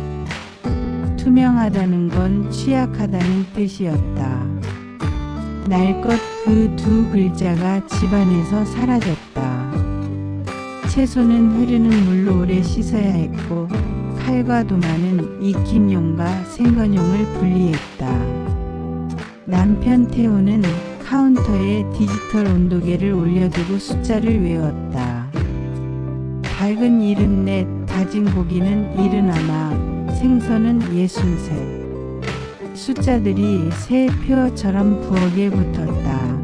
투명하다는 건 취약하다는 뜻이었다. 날 것 그 두 글자가 집안에서 사라졌다. 채소는 흐르는 물로 오래 씻어야 했고 칼과 도마는 익힘용과 생건용을 분리했다. 남편 태호는 카운터에 디지털 온도계를 올려두고 숫자를 외웠다. 밝은 74, 다진 고기는 70, 생선은 63. 숫자들이 새 표처럼 부엌에 붙었다.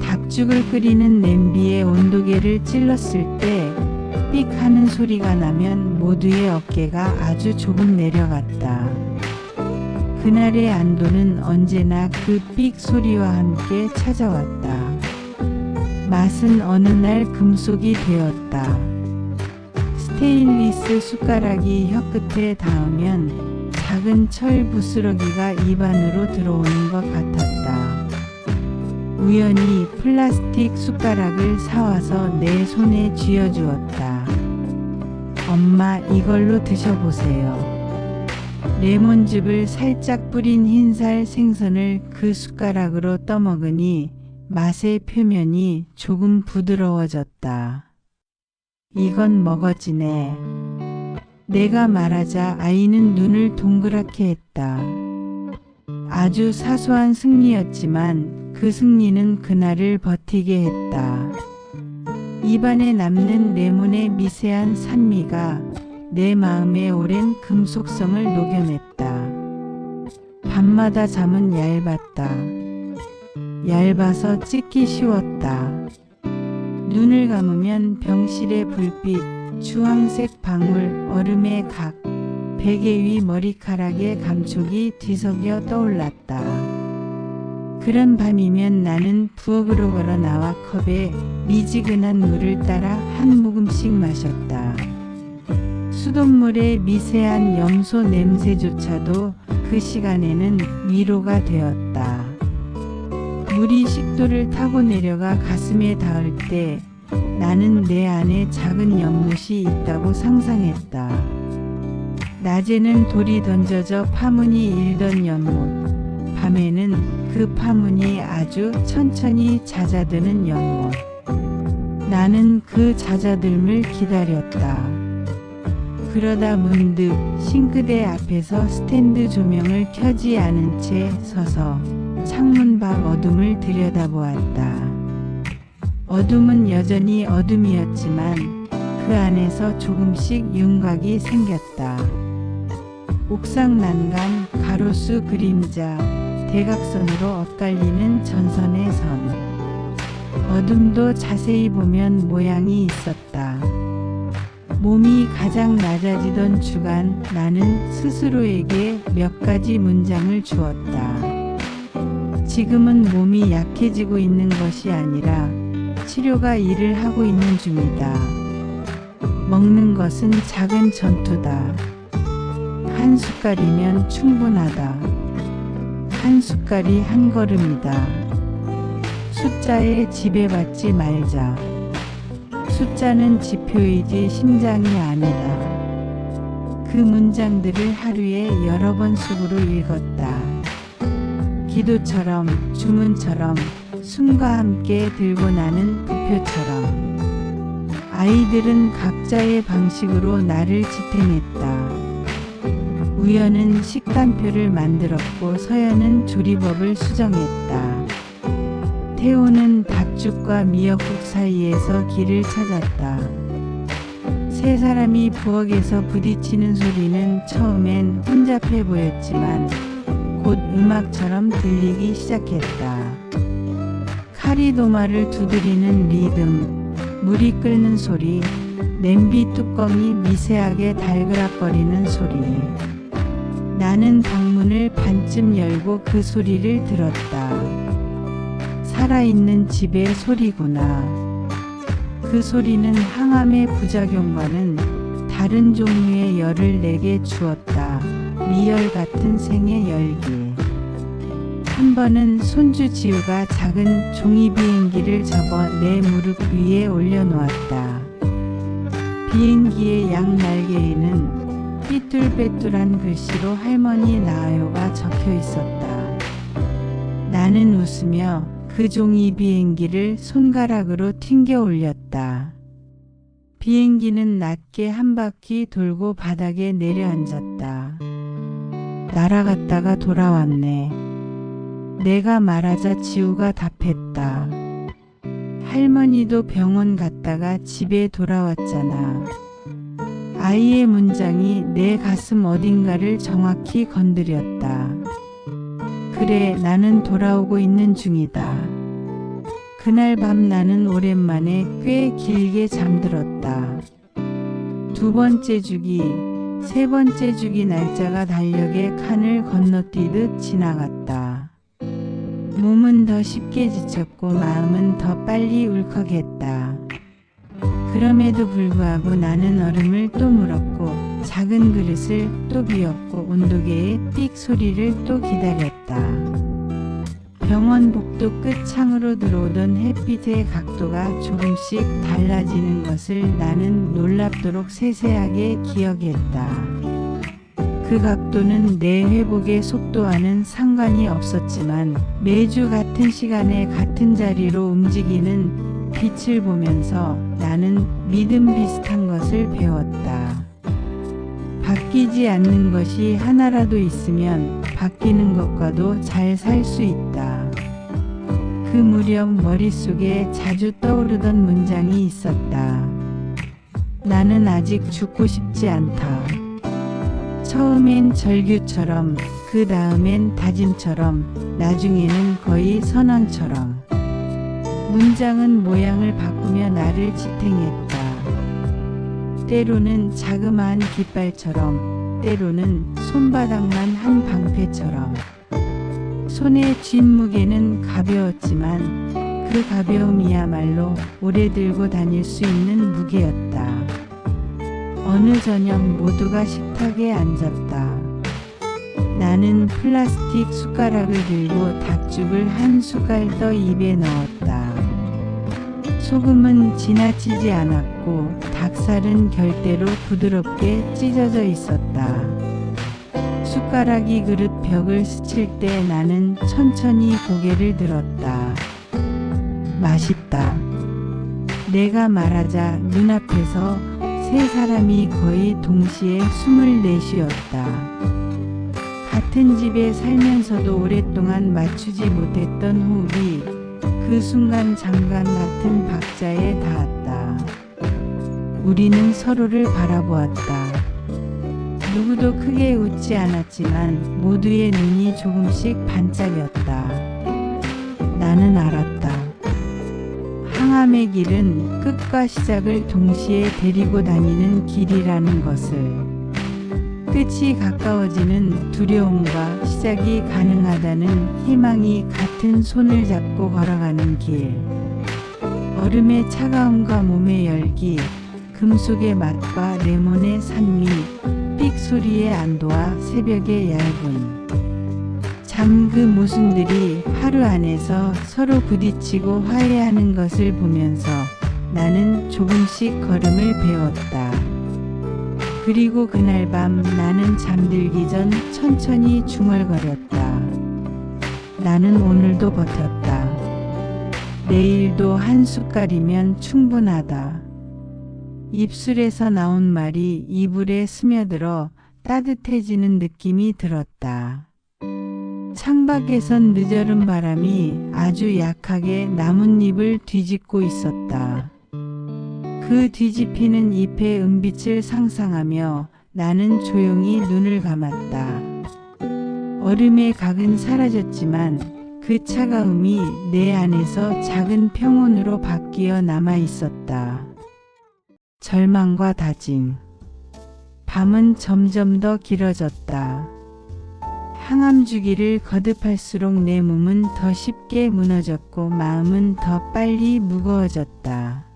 닭죽을 끓이는 냄비에 온도계를 찔렀을 때 삑 하는 소리가 나면 모두의 어깨가 아주 조금 내려갔다. 그날의 안도는 언제나 그 삑 소리와 함께 찾아왔다. 맛은 어느 날 금속이 되었다. 스테인리스 숟가락이 혀끝에 닿으면 작은 철 부스러기가 입안으로 들어오는 것 같았다. 우연히 플라스틱 숟가락을 사와서 내 손에 쥐어주었다. 엄마, 이걸로 드셔보세요. 레몬즙을 살짝 뿌린 흰살 생선을 그 숟가락으로 떠먹으니 맛의 표면이 조금 부드러워졌다. 이건 먹어지네. 내가 말하자 아이는 눈을 동그랗게 했다. 아주 사소한 승리였지만 그 승리는 그날을 버티게 했다. 입안에 남는 레몬의 미세한 산미가 내 마음의 오랜 금속성을 녹여냈다. 밤마다 잠은 얇았다. 얇아서 찢기 쉬웠다. 눈을 감으면 병실의 불빛, 주황색 방울, 얼음의 각, 베개 위 머리카락의 감촉이 뒤섞여 떠올랐다. 그런 밤이면 나는 부엌으로 걸어 나와 컵에 미지근한 물을 따라 한 모금씩 마셨다. 수돗물의 미세한 염소 냄새조차도 그 시간에는 위로가 되었다. 물이 식도를 타고 내려가 가슴에 닿을 때 나는 내 안에 작은 연못이 있다고 상상했다. 낮에는 돌이 던져져 파문이 일던 연못, 밤에는 그 파문이 아주 천천히 잦아드는 연못. 나는 그 잦아듦을 기다렸다. 그러다 문득 싱크대 앞에서 스탠드 조명을 켜지 않은 채 서서 창문 밖 어둠을 들여다보았다. 어둠은 여전히 어둠이었지만 그 안에서 조금씩 윤곽이 생겼다. 옥상 난간, 가로수 그림자, 대각선으로 엇갈리는 전선의 선. 어둠도 자세히 보면 모양이 있었다. 몸이 가장 낮아지던 주간 나는 스스로에게 몇 가지 문장을 주었다. 지금은 몸이 약해지고 있는 것이 아니라 치료가 일을 하고 있는 중이다. 먹는 것은 작은 전투다. 한 숟갈이면 충분하다. 한 숟갈이 한 걸음이다. 숫자에 지배받지 말자. 숫자는 지표이지 심장이 아니다. 그 문장들을 하루에 여러 번 쑥으로 읽었다. 기도처럼, 주문처럼, 숨과 함께 들고 나는 부표처럼 아이들은 각자의 방식으로 나를 지탱했다. 우연은 식단표를 만들었고 서연은 조리법을 수정했다. 태호는 닭죽과 미역국 사이에서 길을 찾았다. 세 사람이 부엌에서 부딪히는 소리는 처음엔 혼잡해 보였지만 곧 음악처럼 들리기 시작했다. 카리도마를 두드리는 리듬, 물이 끓는 소리, 냄비 뚜껑이 미세하게 달그락거리는 소리. 나는 방문을 반쯤 열고 그 소리를 들었다. 살아있는 집의 소리구나. 그 소리는 항암의 부작용과는 다른 종류의 열을 내게 주었다. 미열 같은 생의 열기. 한 번은 손주 지우가 작은 종이 비행기를 접어 내 무릎 위에 올려놓았다. 비행기의 양날개에는 삐뚤빼뚤한 글씨로 할머니 나아요가 적혀 있었다. 나는 웃으며 그 종이 비행기를 손가락으로 튕겨 올렸다. 비행기는 낮게 한 바퀴 돌고 바닥에 내려앉았다. 날아갔다가 돌아왔네. 내가 말하자 지우가 답했다. 할머니도 병원 갔다가 집에 돌아왔잖아. 아이의 문장이 내 가슴 어딘가를 정확히 건드렸다. 그래, 나는 돌아오고 있는 중이다. 그날 밤 나는 오랜만에 꽤 길게 잠들었다. 두 번째 주기, 세 번째 주기 날짜가 달력의 칸을 건너뛰듯 지나갔다. 몸은 더 쉽게 지쳤고 마음은 더 빨리 울컥했다. 그럼에도 불구하고 나는 얼음을 또 물었고 작은 그릇을 또 비웠고 온도계의 삑 소리를 또 기다렸다. 병원 복도 끝 창으로 들어오던 햇빛의 각도가 조금씩 달라지는 것을 나는 놀랍도록 세세하게 기억했다. 그 각도는 내 회복의 속도와는 상관이 없었지만 매주 같은 시간에 같은 자리로 움직이는 빛을 보면서 나는 믿음 비슷한 것을 배웠다. 바뀌지 않는 것이 하나라도 있으면 바뀌는 것과도 잘 살 수 있다. 그 무렵 머릿속에 자주 떠오르던 문장이 있었다. 나는 아직 죽고 싶지 않다. 처음엔 절규처럼, 그 다음엔 다짐처럼, 나중에는 거의 선언처럼. 문장은 모양을 바꾸며 나를 지탱했다. 때로는 자그마한 깃발처럼, 때로는 손바닥만 한 방패처럼. 손의 쥔 무게는 가벼웠지만 그 가벼움이야말로 오래 들고 다닐 수 있는 무게였다. 어느 저녁 모두가 식탁에 앉았다. 나는 플라스틱 숟가락을 들고 닭죽을 한 숟갈 떠 입에 넣었다. 소금은 지나치지 않았고 닭살은 결대로 부드럽게 찢어져 있었다. 숟가락이 그릇 벽을 스칠 때 나는 천천히 고개를 들었다. 맛있다. 내가 말하자 눈앞에서 세 사람이 거의 동시에 숨을 내쉬었다. 같은 집에 살면서도 오랫동안 맞추지 못했던 호흡이 그 순간 장관 같은 박자에 닿았다. 우리는 서로를 바라보았다. 누구도 크게 웃지 않았지만 모두의 눈이 조금씩 반짝였다. 나는 알았다. 항암의 길은 끝과 시작을 동시에 데리고 다니는 길이라는 것을. 끝이 가까워지는 두려움과 시작이 가능하다는 희망이 같은 손을 잡고 걸어가는 길. 얼음의 차가움과 몸의 열기, 금속의 맛과 레몬의 산미, 삑 소리의 안도와 새벽의 얇음. 참 그 모순들이 하루 안에서 서로 부딪히고 화해하는 것을 보면서 나는 조금씩 걸음을 배웠다. 그리고 그날 밤 나는 잠들기 전 천천히 중얼거렸다. 나는 오늘도 버텼다. 내일도 한 숟갈이면 충분하다. 입술에서 나온 말이 이불에 스며들어 따뜻해지는 느낌이 들었다. 창밖에선 늦어른 바람이 아주 약하게 나뭇잎을 뒤집고 있었다. 그 뒤집히는 잎의 은빛을 상상하며 나는 조용히 눈을 감았다. 얼음의 각은 사라졌지만 그 차가움이 내 안에서 작은 평온으로 바뀌어 남아 있었다. 절망과 다짐. 밤은 점점 더 길어졌다. 항암 주기를 거듭할수록 내 몸은 더 쉽게 무너졌고 마음은 더 빨리 무거워졌다.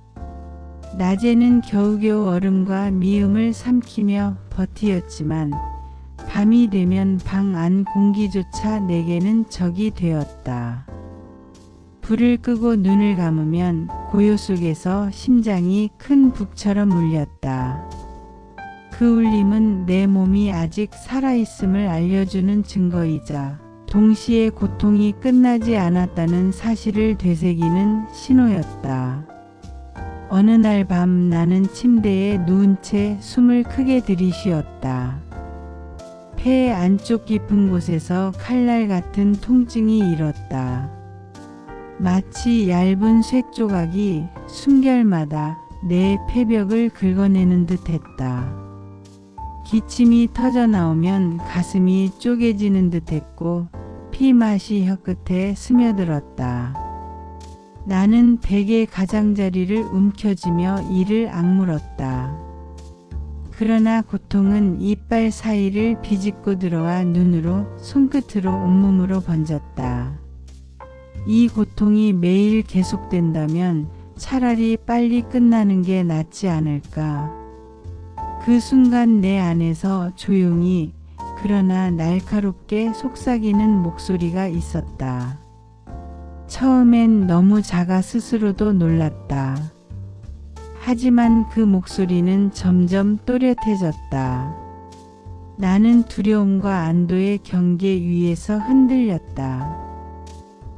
낮에는 겨우겨우 얼음과 미음을 삼키며 버티었지만 밤이 되면 방 안 공기조차 내게는 적이 되었다. 불을 끄고 눈을 감으면 고요 속에서 심장이 큰 북처럼 울렸다. 그 울림은 내 몸이 아직 살아있음을 알려주는 증거이자 동시에 고통이 끝나지 않았다는 사실을 되새기는 신호였다. 어느 날 밤 나는 침대에 누운 채 숨을 크게 들이쉬었다. 폐 안쪽 깊은 곳에서 칼날 같은 통증이 일었다. 마치 얇은 쇠 조각이 숨결마다 내 폐벽을 긁어내는 듯 했다. 기침이 터져 나오면 가슴이 쪼개지는 듯 했고 피맛이 혀끝에 스며들었다. 나는 베개 가장자리를 움켜쥐며 이를 악물었다. 그러나 고통은 이빨 사이를 비집고 들어와 눈으로 손끝으로 온몸으로 번졌다. 이 고통이 매일 계속된다면 차라리 빨리 끝나는 게 낫지 않을까. 그 순간 내 안에서 조용히 그러나 날카롭게 속삭이는 목소리가 있었다. 처음엔 너무 작아 스스로도 놀랐다. 하지만 그 목소리는 점점 또렷해졌다. 나는 두려움과 안도의 경계 위에서 흔들렸다.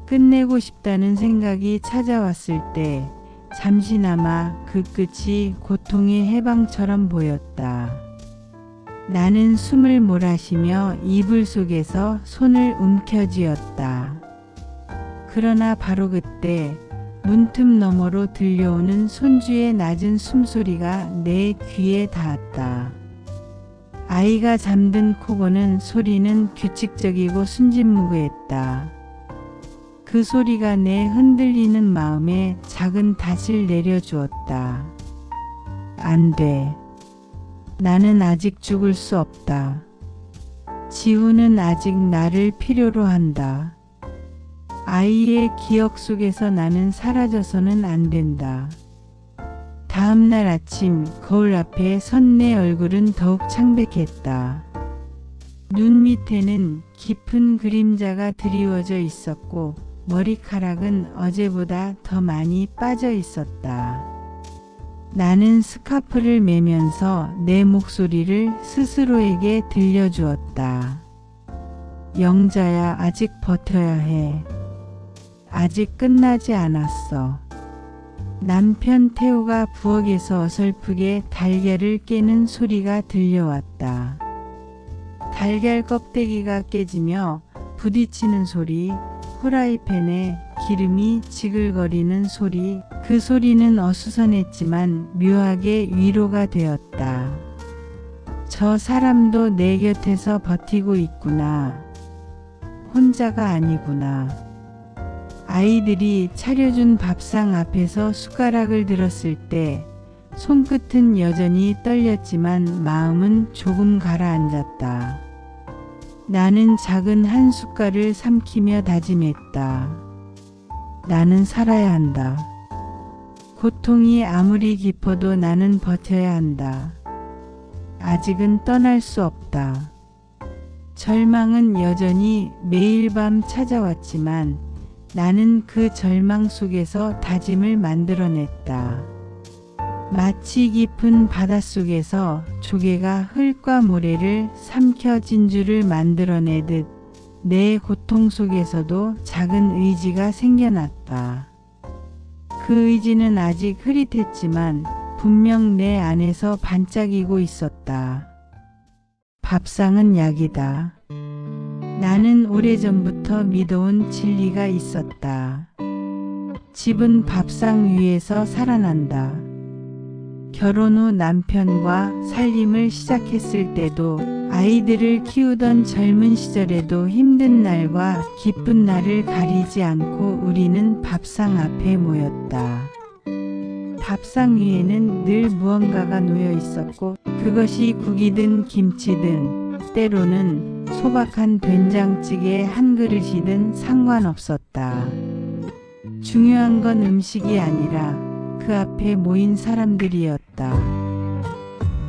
끝내고 싶다는 생각이 찾아왔을 때 잠시나마 그 끝이 고통의 해방처럼 보였다. 나는 숨을 몰아쉬며 이불 속에서 손을 움켜쥐었다. 그러나 바로 그때 문틈 너머로 들려오는 손주의 낮은 숨소리가 내 귀에 닿았다. 아이가 잠든 코 고는 소리는 규칙적이고 순진무구했다. 그 소리가 내 흔들리는 마음에 작은 닷을 내려주었다. 안 돼. 나는 아직 죽을 수 없다. 지우는 아직 나를 필요로 한다. 아이의 기억 속에서 나는 사라져서는 안 된다. 다음 날 아침 거울 앞에 선 내 얼굴은 더욱 창백했다. 눈 밑에는 깊은 그림자가 드리워져 있었고 머리카락은 어제보다 더 많이 빠져 있었다. 나는 스카프를 매면서 내 목소리를 스스로에게 들려주었다. 영자야, 아직 버텨야 해. 아직 끝나지 않았어. 남편 태호가 부엌에서 어설프게 달걀을 깨는 소리가 들려왔다. 달걀 껍데기가 깨지며 부딪히는 소리, 후라이팬에 기름이 지글거리는 소리, 그 소리는 어수선했지만 묘하게 위로가 되었다. 저 사람도 내 곁에서 버티고 있구나. 혼자가 아니구나. 아이들이 차려준 밥상 앞에서 숟가락을 들었을 때 손끝은 여전히 떨렸지만 마음은 조금 가라앉았다. 나는 작은 한 숟갈을 삼키며 다짐했다. 나는 살아야 한다. 고통이 아무리 깊어도 나는 버텨야 한다. 아직은 떠날 수 없다. 절망은 여전히 매일 밤 찾아왔지만 나는 그 절망 속에서 다짐을 만들어냈다. 마치 깊은 바닷속에서 조개가 흙과 모래를 삼켜 진주를 만들어내듯 내 고통 속에서도 작은 의지가 생겨났다. 그 의지는 아직 흐릿했지만 분명 내 안에서 반짝이고 있었다. 밥상은 약이다. 나는 오래전부터 믿어온 진리가 있었다. 집은 밥상 위에서 살아난다. 결혼 후 남편과 살림을 시작했을 때도 아이들을 키우던 젊은 시절에도 힘든 날과 기쁜 날을 가리지 않고 우리는 밥상 앞에 모였다. 밥상 위에는 늘 무언가가 놓여 있었고 그것이 국이든 김치든 때로는 소박한 된장찌개 한 그릇이든 상관없었다. 중요한 건 음식이 아니라 그 앞에 모인 사람들이었다.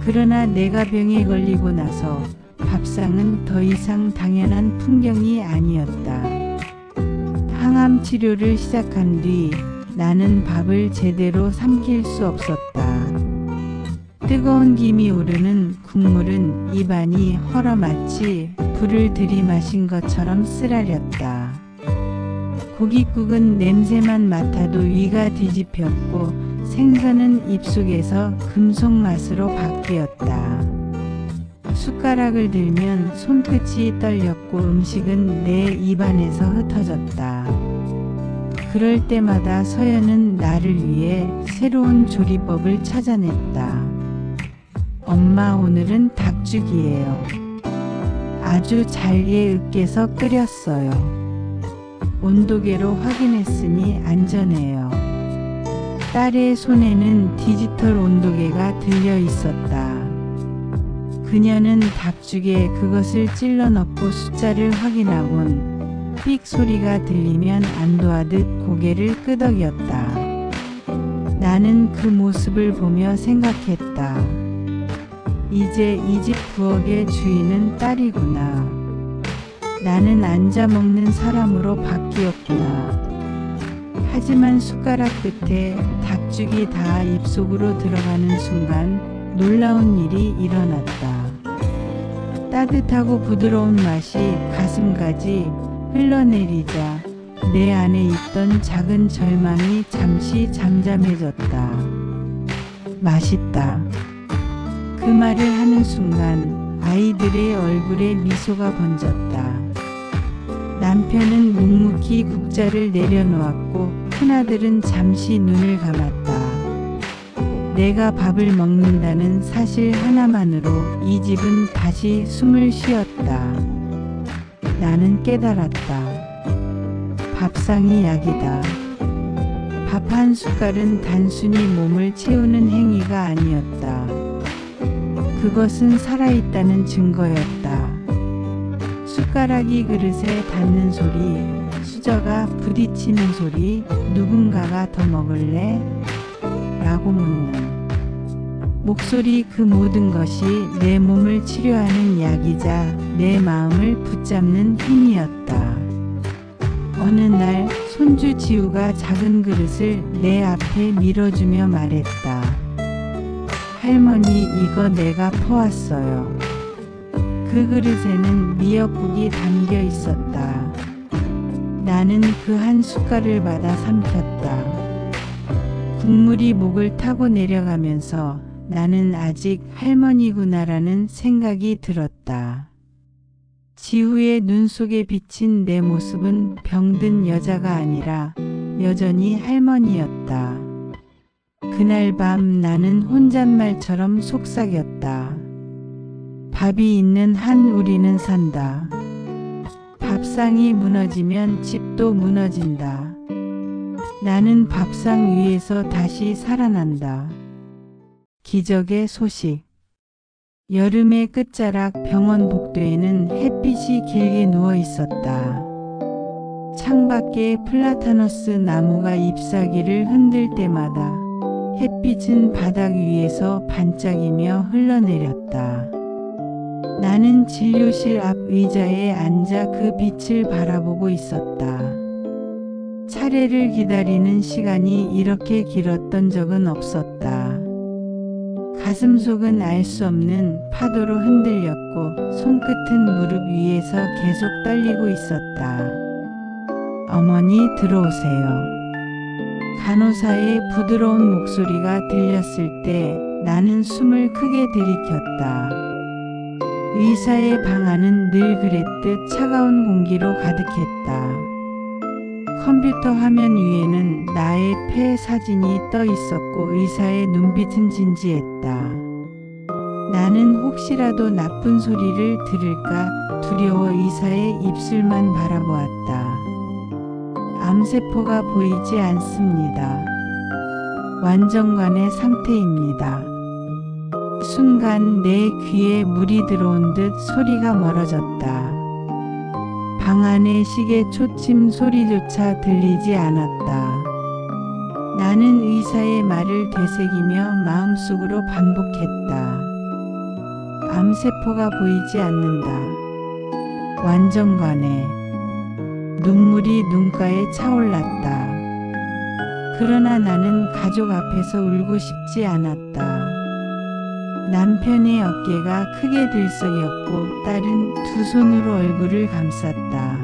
그러나 내가 병에 걸리고 나서 밥상은 더 이상 당연한 풍경이 아니었다. 항암 치료를 시작한 뒤 나는 밥을 제대로 삼킬 수 없었다. 뜨거운 김이 오르는 국물은 입안이 헐어 마치 불을 들이마신 것처럼 쓰라렸다. 고깃국은 냄새만 맡아도 위가 뒤집혔고 생선은 입속에서 금속 맛으로 바뀌었다. 숟가락을 들면 손끝이 떨렸고 음식은 내 입안에서 흩어졌다. 그럴 때마다 서연은 나를 위해 새로운 조리법을 찾아냈다. 엄마, 오늘은 닭죽이에요. 아주 잘게 으깨서 끓였어요. 온도계로 확인했으니 안전해요. 딸의 손에는 디지털 온도계가 들려 있었다. 그녀는 닭죽에 그것을 찔러 넣고 숫자를 확인하곤 삑 소리가 들리면 안도하듯 고개를 끄덕였다. 나는 그 모습을 보며 생각했다. 이제 이 집 부엌의 주인은 딸이구나. 나는 앉아 먹는 사람으로 바뀌었구나. 하지만 숟가락 끝에 닭죽이 다 입속으로 들어가는 순간 놀라운 일이 일어났다. 따뜻하고 부드러운 맛이 가슴까지 흘러내리자 내 안에 있던 작은 절망이 잠시 잠잠해졌다. 맛있다. 그 말을 하는 순간 아이들의 얼굴에 미소가 번졌다. 남편은 묵묵히 국자를 내려놓았고 큰아들은 잠시 눈을 감았다. 내가 밥을 먹는다는 사실 하나만으로 이 집은 다시 숨을 쉬었다. 나는 깨달았다. 밥상이 약이다. 밥 한 숟갈은 단순히 몸을 채우는 행위가 아니었다. 그것은 살아있다는 증거였다. 숟가락이 그릇에 닿는 소리, 수저가 부딪히는 소리, 누군가가 더 먹을래? 라고 묻는 목소리, 그 모든 것이 내 몸을 치료하는 약이자 내 마음을 붙잡는 힘이었다. 어느 날 손주 지우가 작은 그릇을 내 앞에 밀어주며 말했다. 할머니, 이거 내가 퍼왔어요. 그 그릇에는 미역국이 담겨 있었다. 나는 그 한 숟갈을 받아 삼켰다. 국물이 목을 타고 내려가면서 나는 아직 할머니구나라는 생각이 들었다. 지우의 눈 속에 비친 내 모습은 병든 여자가 아니라 여전히 할머니였다. 그날 밤 나는 혼잣말처럼 속삭였다. 밥이 있는 한 우리는 산다. 밥상이 무너지면 집도 무너진다. 나는 밥상 위에서 다시 살아난다. 기적의 소식. 여름의 끝자락 병원 복도에는 햇빛이 길게 누워 있었다. 창밖에 플라타너스 나무가 잎사귀를 흔들 때마다 햇빛은 바닥 위에서 반짝이며 흘러내렸다. 나는 진료실 앞 의자에 앉아 그 빛을 바라보고 있었다. 차례를 기다리는 시간이 이렇게 길었던 적은 없었다. 가슴속은 알 수 없는 파도로 흔들렸고 손끝은 무릎 위에서 계속 떨리고 있었다. 어머니, 들어오세요. 간호사의 부드러운 목소리가 들렸을 때 나는 숨을 크게 들이켰다. 의사의 방 안은 늘 그랬듯 차가운 공기로 가득했다. 컴퓨터 화면 위에는 나의 폐 사진이 떠 있었고 의사의 눈빛은 진지했다. 나는 혹시라도 나쁜 소리를 들을까 두려워 의사의 입술만 바라보았다. 암세포가 보이지 않습니다. 완전관의 상태입니다. 순간 내 귀에 물이 들어온 듯 소리가 멀어졌다. 방 안의 시계 초침 소리조차 들리지 않았다. 나는 의사의 말을 되새기며 마음속으로 반복했다. 암세포가 보이지 않는다. 완전관에. 눈물이 눈가에 차올랐다. 그러나 나는 가족 앞에서 울고 싶지 않았다. 남편의 어깨가 크게 들썩였고 딸은 두 손으로 얼굴을 감쌌다.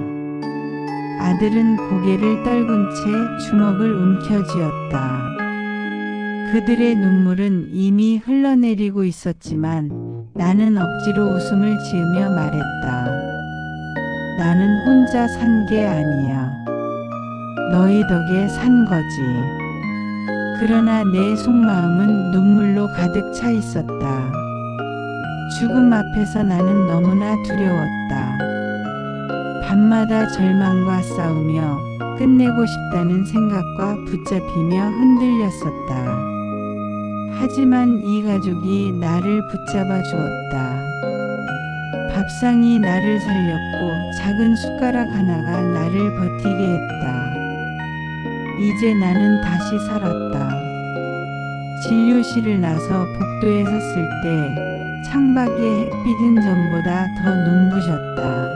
아들은 고개를 떨군 채 주먹을 움켜쥐었다. 그들의 눈물은 이미 흘러내리고 있었지만 나는 억지로 웃음을 지으며 말했다. 나는 혼자 산 게 아니야. 너희 덕에 산 거지. 그러나 내 속마음은 눈물로 가득 차 있었다. 죽음 앞에서 나는 너무나 두려웠다. 밤마다 절망과 싸우며 끝내고 싶다는 생각과 붙잡히며 흔들렸었다. 하지만 이 가족이 나를 붙잡아 주었다. 밥상이 나를 살렸고 작은 숟가락 하나가 나를 버티게 했다. 이제 나는 다시 살았다. 진료실을 나서 복도에 섰을 때 창밖의 햇빛은 전보다 더 눈부셨다.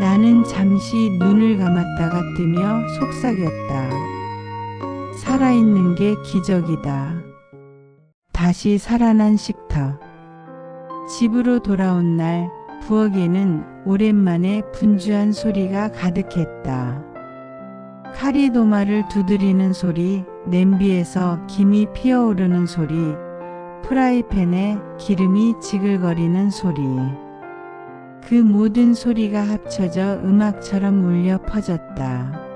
나는 잠시 눈을 감았다가 뜨며 속삭였다. 살아있는 게 기적이다. 다시 살아난 식탁. 집으로 돌아온 날 부엌에는 오랜만에 분주한 소리가 가득했다. 칼이 도마를 두드리는 소리, 냄비에서 김이 피어오르는 소리, 프라이팬에 기름이 지글거리는 소리. 그 모든 소리가 합쳐져 음악처럼 울려 퍼졌다.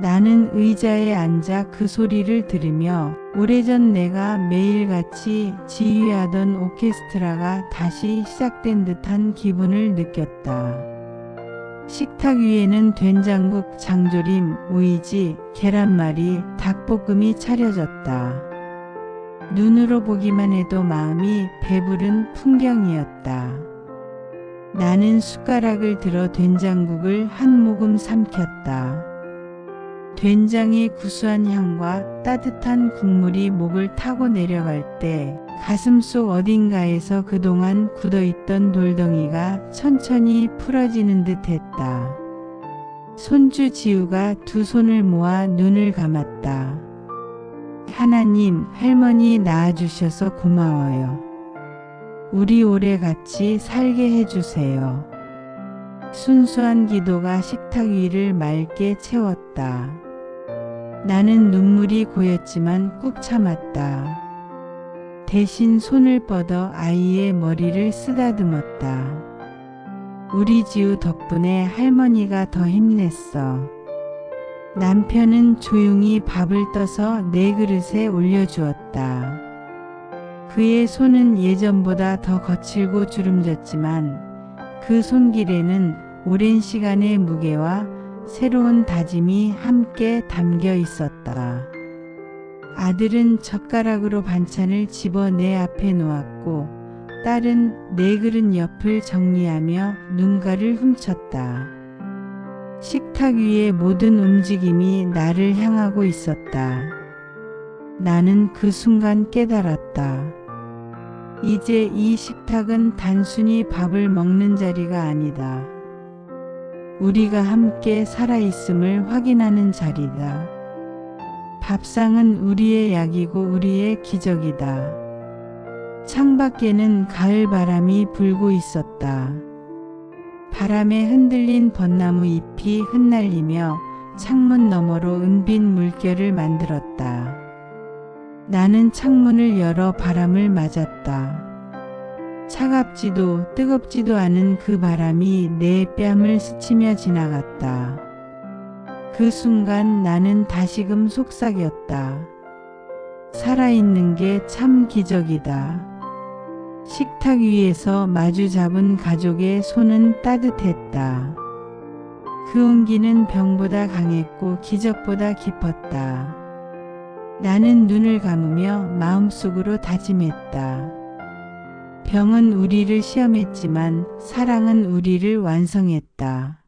나는 의자에 앉아 그 소리를 들으며 오래전 내가 매일같이 지휘하던 오케스트라가 다시 시작된 듯한 기분을 느꼈다. 식탁 위에는 된장국, 장조림, 오이지, 계란말이, 닭볶음이 차려졌다. 눈으로 보기만 해도 마음이 배부른 풍경이었다. 나는 숟가락을 들어 된장국을 한 모금 삼켰다. 된장의 구수한 향과 따뜻한 국물이 목을 타고 내려갈 때 가슴속 어딘가에서 그동안 굳어있던 돌덩이가 천천히 풀어지는 듯 했다. 손주 지우가 두 손을 모아 눈을 감았다. 하나님, 할머니 낳아주셔서 고마워요. 우리 오래 같이 살게 해주세요. 순수한 기도가 식탁 위를 맑게 채웠다. 나는 눈물이 고였지만 꾹 참았다. 대신 손을 뻗어 아이의 머리를 쓰다듬었다. 우리 지우 덕분에 할머니가 더 힘냈어. 남편은 조용히 밥을 떠서 내 그릇에 올려주었다. 그의 손은 예전보다 더 거칠고 주름졌지만 그 손길에는 오랜 시간의 무게와 새로운 다짐이 함께 담겨 있었다. 아들은 젓가락으로 반찬을 집어 내 앞에 놓았고 딸은 내 그릇 옆을 정리하며 눈가를 훔쳤다. 식탁 위의 모든 움직임이 나를 향하고 있었다. 나는 그 순간 깨달았다. 이제 이 식탁은 단순히 밥을 먹는 자리가 아니다. 우리가 함께 살아있음을 확인하는 자리다. 밥상은 우리의 약이고 우리의 기적이다. 창밖에는 가을 바람이 불고 있었다. 바람에 흔들린 벚나무 잎이 흩날리며 창문 너머로 은빛 물결을 만들었다. 나는 창문을 열어 바람을 맞았다. 차갑지도 뜨겁지도 않은 그 바람이 내 뺨을 스치며 지나갔다. 그 순간 나는 다시금 속삭였다. 살아있는 게 참 기적이다. 식탁 위에서 마주 잡은 가족의 손은 따뜻했다. 그 온기는 병보다 강했고 기적보다 깊었다. 나는 눈을 감으며 마음속으로 다짐했다. 병은 우리를 시험했지만 사랑은 우리를 완성했다.